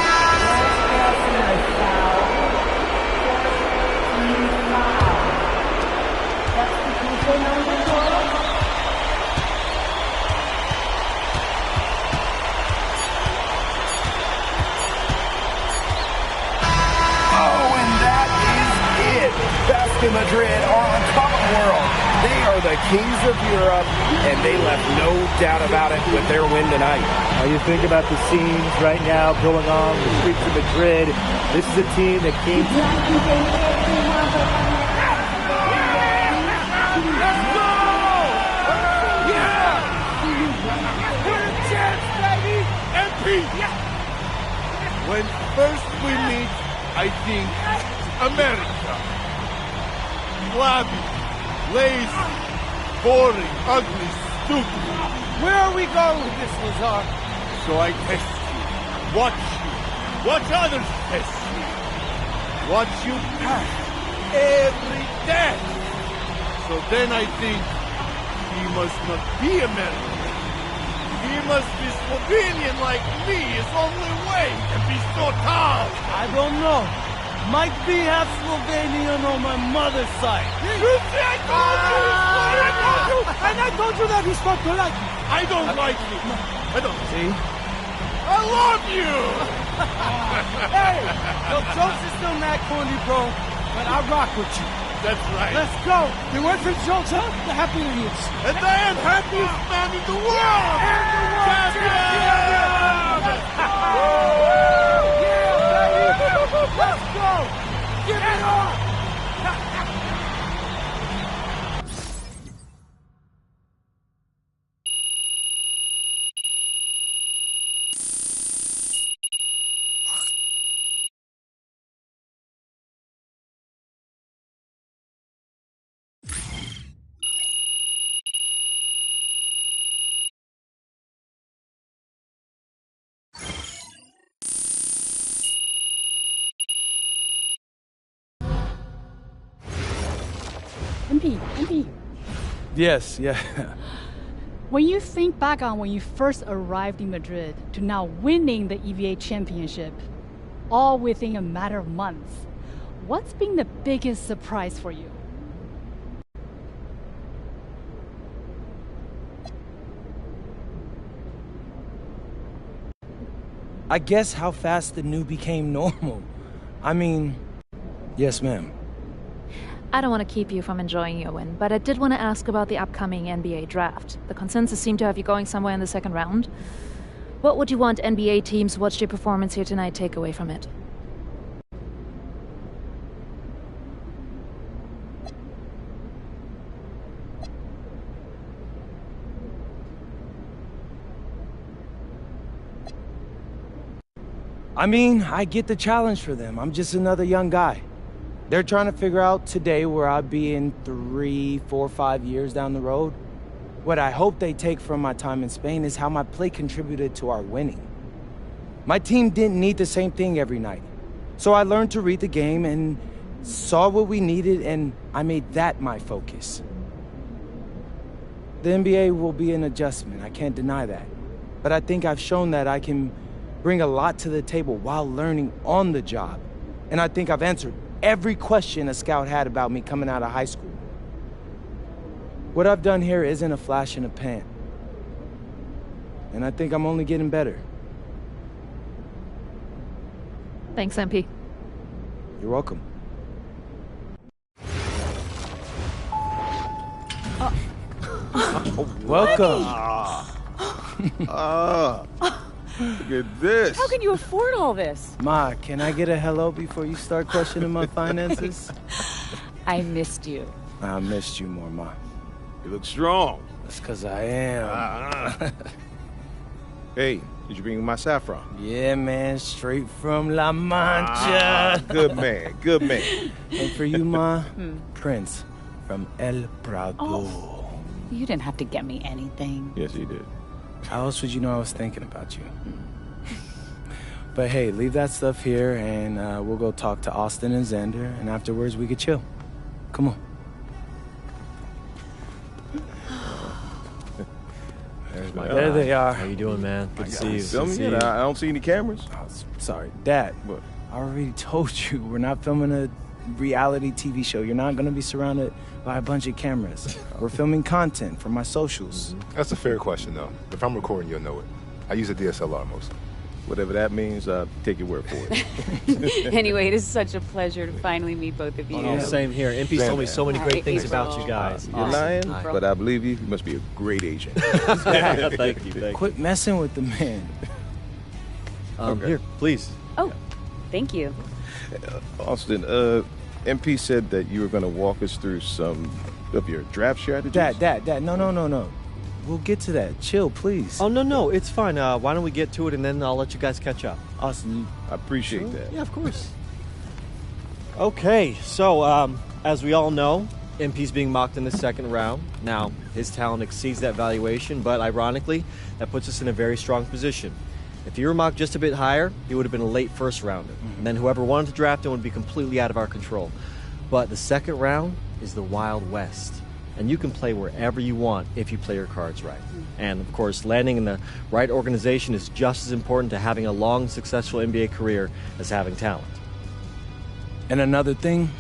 Basket Madrid are on top of the world. They are the kings of Europe, and they left no doubt about it with their win tonight. Now you think about the scenes right now going on the streets of Madrid. This is a team that came to... Let's go! Yeah! What a chance, baby! MP! When first we meet, I think America. Flabby, lazy, boring, ugly, stupid. Where are we going with this, Lazar? So I test you, watch others test you, watch you pass every test. So then I think he must not be American. He must be Slovenian like me. It's only way he can be so tall. I don't know. Might be half Slovenian on my mother's side. You see, I told you! And I told you that he's not to like you. I don't like you. I don't see. I love you! Hey, no jokes is still mad corny, bro, but I rock with you. That's right. Let's go. They went for jokes, huh? The happy idiots. And I am happiest man in the world! Let's go! Give it up! MP. Yes, yeah. When you think back on when you first arrived in Madrid to now winning the EVA championship, all within a matter of months, what's been the biggest surprise for you? I guess how fast the new became normal. I mean, yes, ma'am. I don't want to keep you from enjoying your win, but I did want to ask about the upcoming NBA draft. The consensus seemed to have you going somewhere in the second round. What would you want NBA teams who watched your performance here tonight take away from it? I mean, I get the challenge for them. I'm just another young guy. They're trying to figure out today where I'll be in 3, 4, 5 years down the road. What I hope they take from my time in Spain is how my play contributed to our winning. My team didn't need the same thing every night. So I learned to read the game and saw what we needed, and I made that my focus. The NBA will be an adjustment, I can't deny that. But I think I've shown that I can bring a lot to the table while learning on the job. And I think I've answered every question a scout had about me coming out of high school. What I've done here isn't a flash in the pan. And I think I'm only getting better. Thanks, MP. You're welcome. Welcome. Look at this. How can you afford all this? Ma, can I get a hello before you start questioning my finances? I missed you. I missed you more, Ma. You look strong. That's because I am. Hey, did you bring my saffron? Yeah, man, straight from La Mancha. Good man, good man. And for you, Ma, Prince from El Prado. Oh, you didn't have to get me anything. Yes, he did. How else would you know I was thinking about you? But hey, leave that stuff here, and we'll go talk to Austin and Xander, and afterwards we could chill. Come on. There's my There guy. they are. How you doing, man? Good to see you. Filming it? I don't see any cameras. Oh, sorry, Dad. What? I already told you, we're not filming a reality TV show. You're not going to be surrounded by a bunch of cameras. We're filming content for my socials. That's a fair question, though. If I'm recording, you'll know it. I use a DSLR mostly. Whatever that means, take your word for it. Anyway, it is such a pleasure to finally meet both of you. Oh, same here. MP's told me so many great things about you guys. You're lying, but I believe you. You must be a great agent. Thank you. Quit messing with the man. Okay. Here, please. Oh, thank you. Austin, MP said that you were going to walk us through some of your draft strategies. Dad, no. We'll get to that. Chill, please. Oh, no, it's fine. Why don't we get to it, and then I'll let you guys catch up. Austin, I appreciate that. Yeah, of course. Okay, so as we all know, MP's being mocked in the second round. Now, his talent exceeds that valuation, but ironically, that puts us in a very strong position. If he were mocked just a bit higher, he would have been a late first rounder. And then whoever wanted to draft him would be completely out of our control. But the second round is the Wild West. And you can play wherever you want if you play your cards right. And of course, landing in the right organization is just as important to having a long, successful NBA career as having talent. And another thing,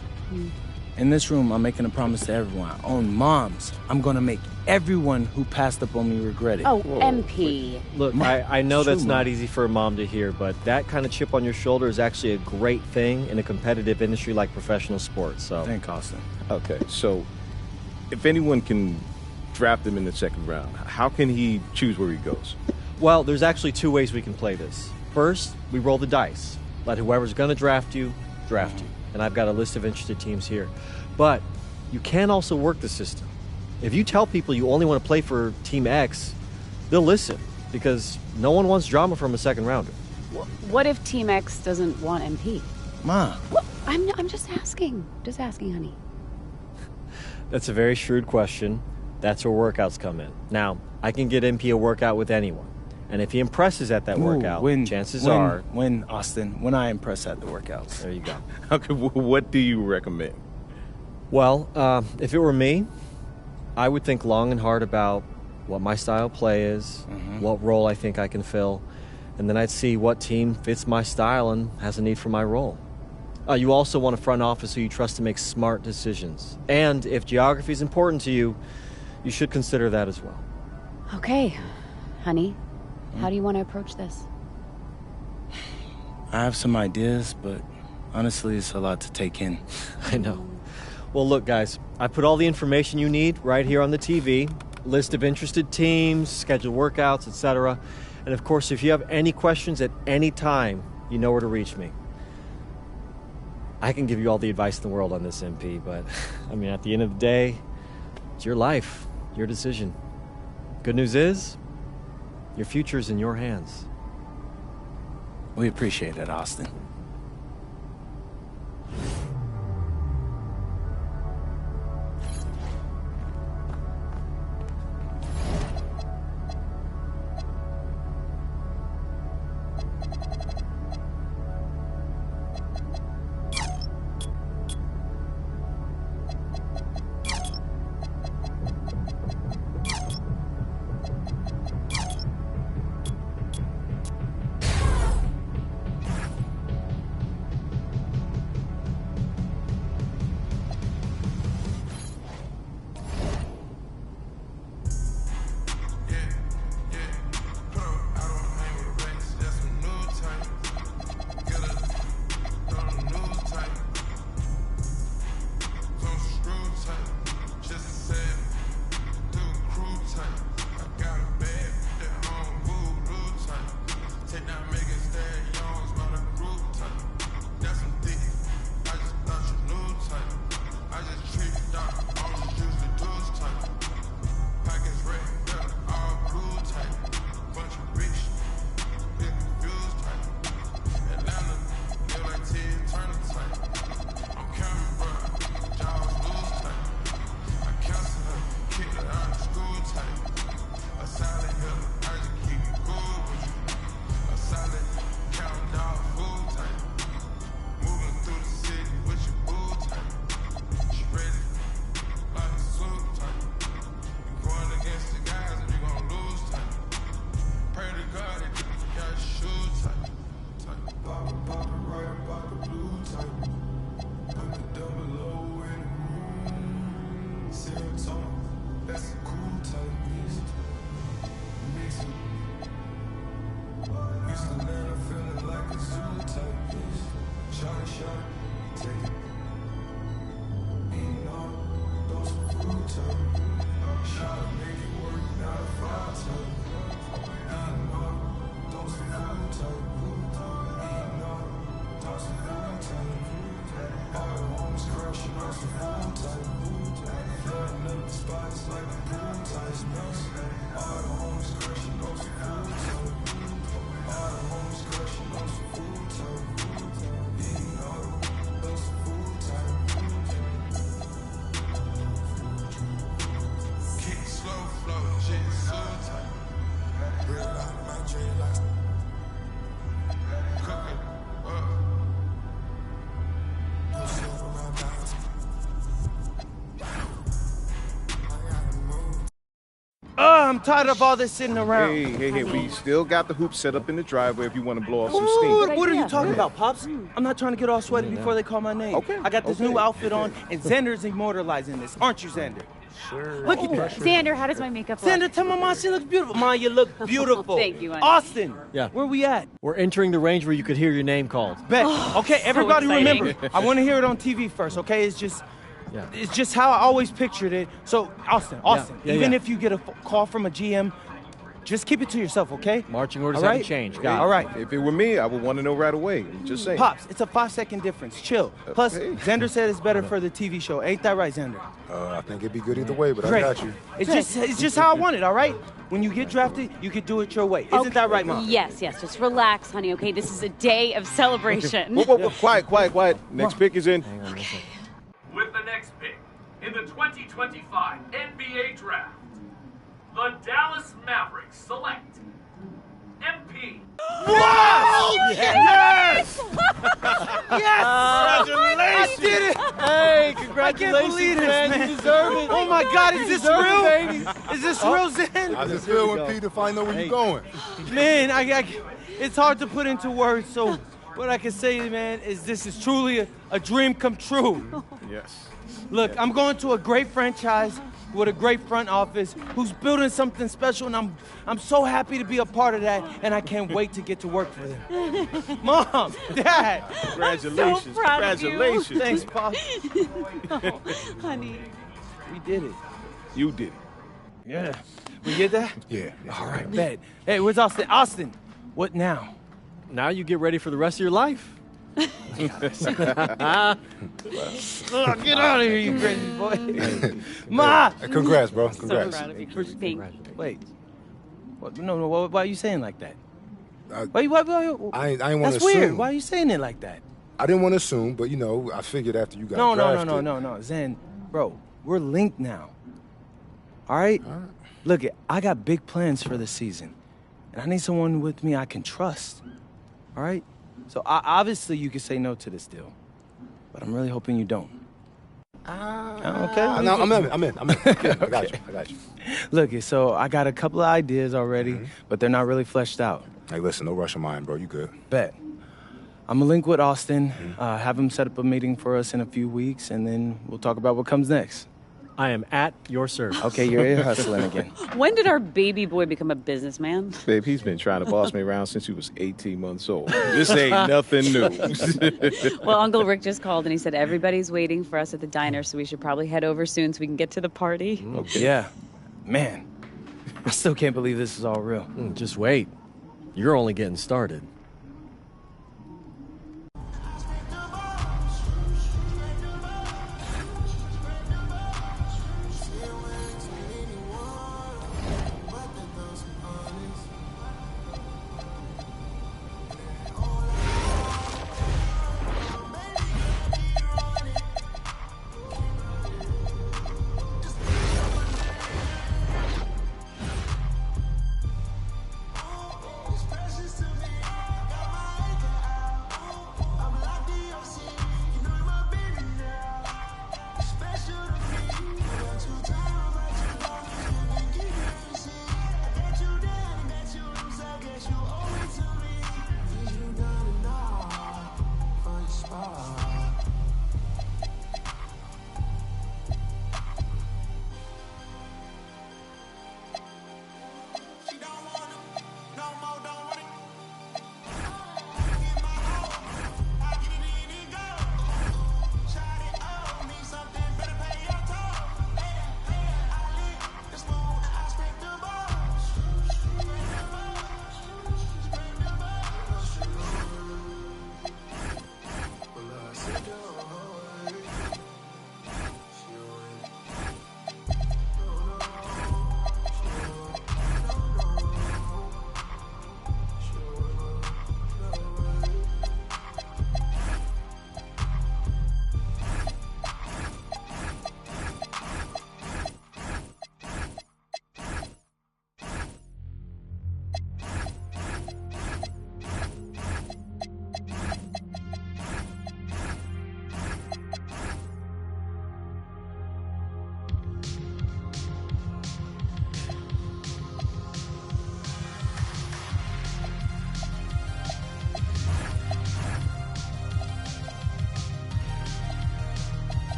In this room, I'm making a promise to everyone. I own moms. I'm gonna make everyone who passed up on me regret it. Oh, MP. Look, I know True, that's not Mom. easy for a mom to hear, but that kind of chip on your shoulder is actually a great thing in a competitive industry like professional sports. So, Thank Austin. Okay, so if anyone can draft him in the second round, how can he choose where he goes? well, there's actually two ways we can play this. First, we roll the dice. Let whoever's going to draft you, draft you. And I've got a list of interested teams here. But you can also work the system. If you tell people you only want to play for Team X, they'll listen because no one wants drama from a second rounder. What if Team X doesn't want MP? Ma. Well, I'm just asking. Just asking, honey. That's a very shrewd question. That's where workouts come in. Now, I can get MP a workout with anyone. And if he impresses at that workout, chances are... When, Austin, when I impress at the workouts. There you go. Okay, what do you recommend? Well, if it were me, I would think long and hard about what my style of play is, what role I think I can fill, and then I'd see what team fits my style and has a need for my role. You also want a front office who you trust to make smart decisions. And if geography is important to you, you should consider that as well. Okay, honey. How do you want to approach this? I have some ideas, but honestly, it's a lot to take in. I know. Well, look, guys, I put all the information you need right here on the TV. List of interested teams, scheduled workouts, etc. And of course, if you have any questions at any time, you know where to reach me. I can give you all the advice in the world on this, MP, but I mean, at the end of the day, it's your life, your decision. Good news is, your future's in your hands. We appreciate it, Austin. I'm tired of all this sitting around. Hey, we still got the hoop set up in the driveway if you want to blow off some Ooh, steam. what are you talking about, Pops? I'm not trying to get all sweaty before they call my name. Okay. I got this new outfit on, and Xander's immortalizing this. Aren't you, Xander? Sure. Look at that. Xander, how does my makeup look? Xander, tell my mom she looks beautiful. Mom, you look beautiful. Thank you, honey. Austin, Yeah. where we at? We're entering the range where you could hear your name called. Bet. Okay, everybody exciting. remember, I want to hear it on TV first, okay? It's just how I always pictured it. So, Austin, Yeah, even yeah. if you get a call from a GM, just keep it to yourself, okay? Marching orders All right? haven't changed. Got it. All right. If it were me, I would want to know right away. Just saying. Pops, it's a 5-second difference. Chill. Plus, hey. Xander said it's better for the TV show. Ain't that right, Xander? I think it'd be good either way, but Great. I got you. It's just how I want it, all right? When you get drafted, you can do it your way. Isn't that right, Mom? Yes. Just relax, honey, okay? This is a day of celebration. Whoa, quiet. Next pick is in. With the next pick in the 2025 NBA Draft, the Dallas Mavericks select MP. Wow! Yes! I did it! Hey, I congratulations, can't believe this, man. You deserve it. Oh my God, is this deserve real? it, baby. Is this real, Zen? How's it feel when Peter finds out where you're going? Man, it's hard to put into words, so what I can say, man, is this is truly a dream come true. Yes. Look, I'm going to a great franchise with a great front office who's building something special, and I'm so happy to be a part of that, and I can't wait to get to work for them. Mom, Dad. Congratulations. I'm so proud of you. Congratulations. Thanks, Pop. Oh, honey. We did it. You did it. Yeah. We did that? Yeah. All right, bet. Hey, where's Austin? Austin, what now? Now you get ready for the rest of your life. Get out of here, you crazy boy. Ma! Congrats, bro. So Congrats. proud of you. Thank you. Wait. What? No, why are you saying like that? I ain't want to That's assume. weird. Why are you saying it like that? I didn't want to assume, but I figured after you got drafted. No. Zen, bro, we're linked now. All right? Look, I got big plans for this season, and I need someone with me I can trust. All right? So obviously you can say no to this deal, but I'm really hoping you don't. Okay. No, I'm in. Yeah, I got you. Look, so I got a couple of ideas already, but they're not really fleshed out. Hey, listen, no rush of mine, bro. You good? Bet. I'm gonna link with Austin, have him set up a meeting for us in a few weeks, and then we'll talk about what comes next. I am at your service. Okay, you're ear hustling again. When did our baby boy become a businessman? Babe, he's been trying to boss me around since he was 18 months old. This ain't nothing new. Well, Uncle Rick just called and he said everybody's waiting for us at the diner, so we should probably head over soon so we can get to the party. Okay. Yeah. Man, I still can't believe this is all real. Just wait. You're only getting started.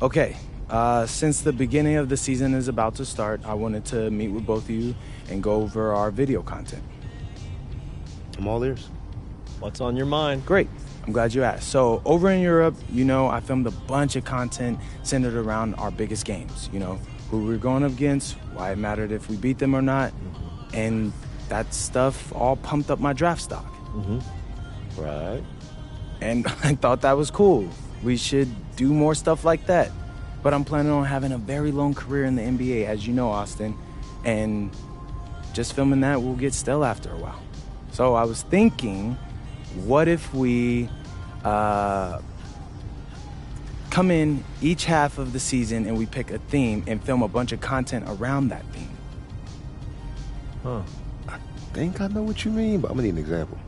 Okay, since the beginning of the season is about to start, I wanted to meet with both of you and go over our video content. I'm all ears. What's on your mind? Great. I'm glad you asked. So over in Europe, I filmed a bunch of content centered around our biggest games. Who we're going up against, why it mattered if we beat them or not, and that stuff all pumped up my draft stock. Right. And I thought that was cool. We should do more stuff like that. But I'm planning on having a very long career in the NBA, as you know, Austin. And just filming that will get stale after a while. So I was thinking, what if we come in each half of the season and we pick a theme and film a bunch of content around that theme? I think I know what you mean, but I'm gonna need an example.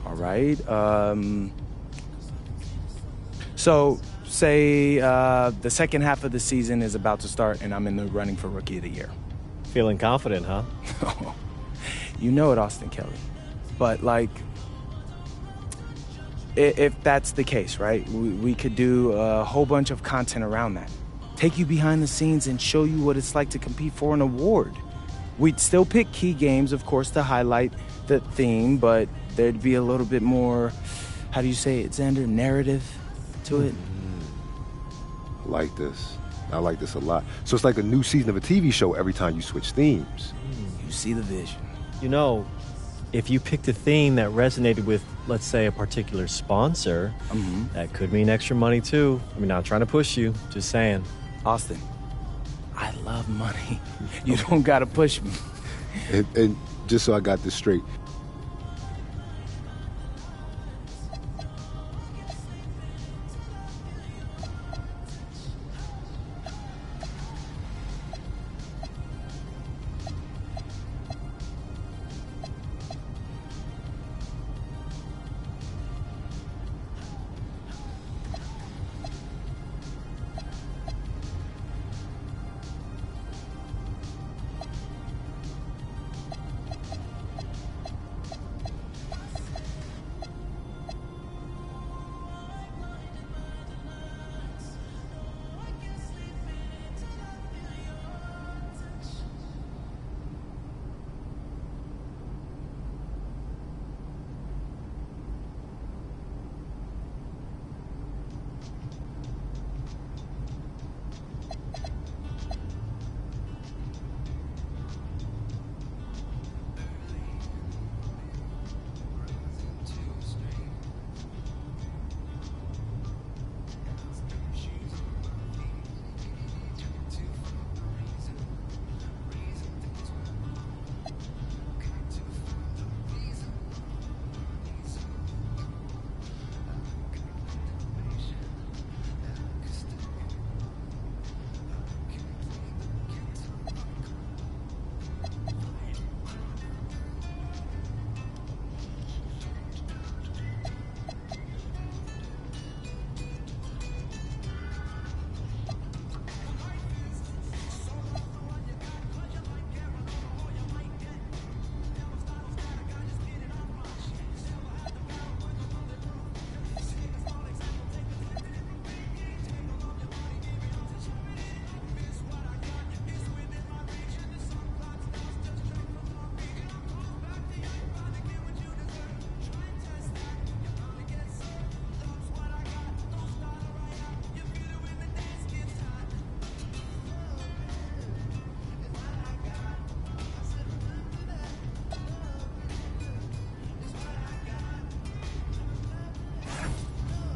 All right. So say the second half of the season is about to start and I'm in the running for Rookie of the Year. Feeling confident, huh? You know it, Austin Kelly. But if that's the case, right, we could do a whole bunch of content around that. Take you behind the scenes and show you what it's like to compete for an award. We'd still pick key games, of course, to highlight the theme, but there'd be a little bit more, how do you say it, Xander, narrative to it? I like this. I like this a lot. So it's like a new season of a TV show every time you switch themes. You see the vision. If you picked a theme that resonated with, let's say, a particular sponsor, that could mean extra money too. Not trying to push you, just saying. Austin, I love money. You don't gotta push me. And just so I got this straight,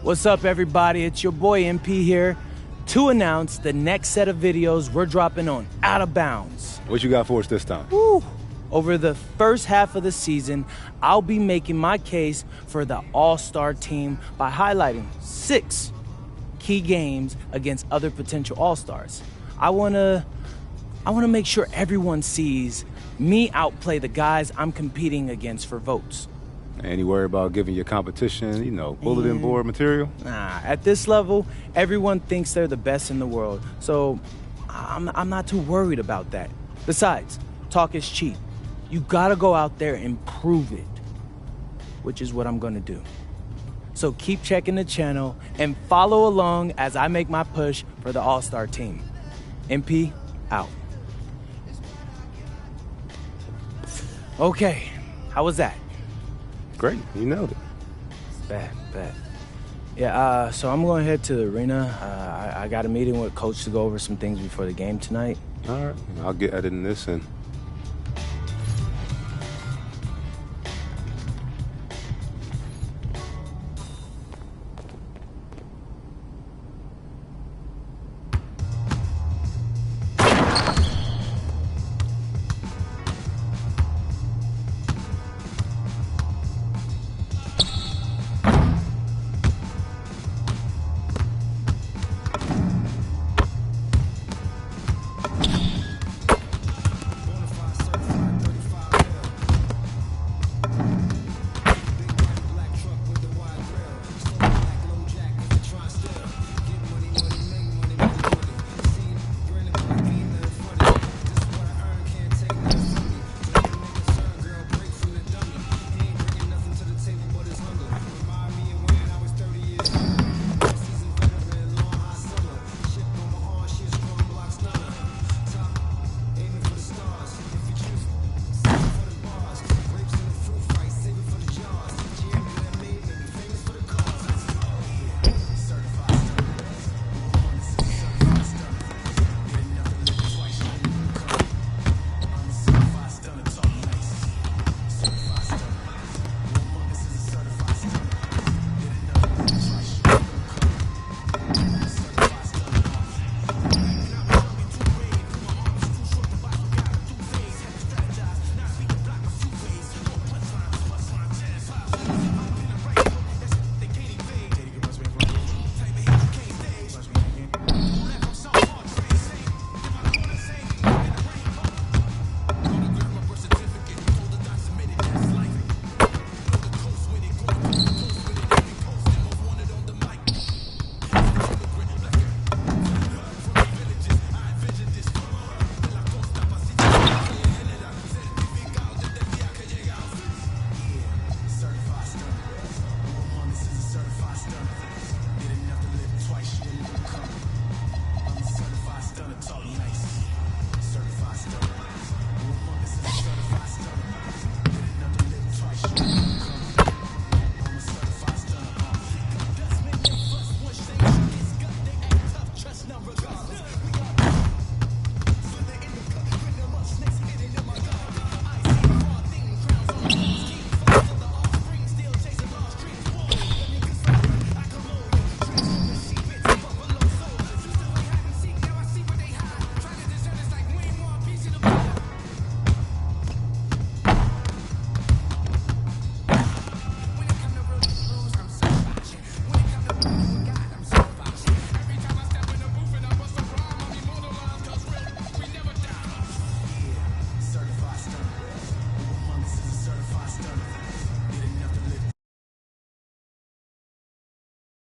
What's up, everybody? It's your boy MP here to announce the next set of videos we're dropping on Out of Bounds. What you got for us this time? Woo! Over the first half of the season, I'll be making my case for the All-Star team by highlighting 6 key games against other potential All-Stars. I wanna make sure everyone sees me outplay the guys I'm competing against for votes. And you worry about giving your competition, bulletin board material? Nah, at this level, everyone thinks they're the best in the world, so I'm not too worried about that. Besides, talk is cheap. You gotta go out there and prove it, which is what I'm gonna do. So keep checking the channel and follow along as I make my push for the All-Star team. MP, out. Okay, how was that? Great, you nailed it. Bad. Yeah, so I'm going to head to the arena. I got a meeting with Coach to go over some things before the game tonight. All right, I'll get editing this in.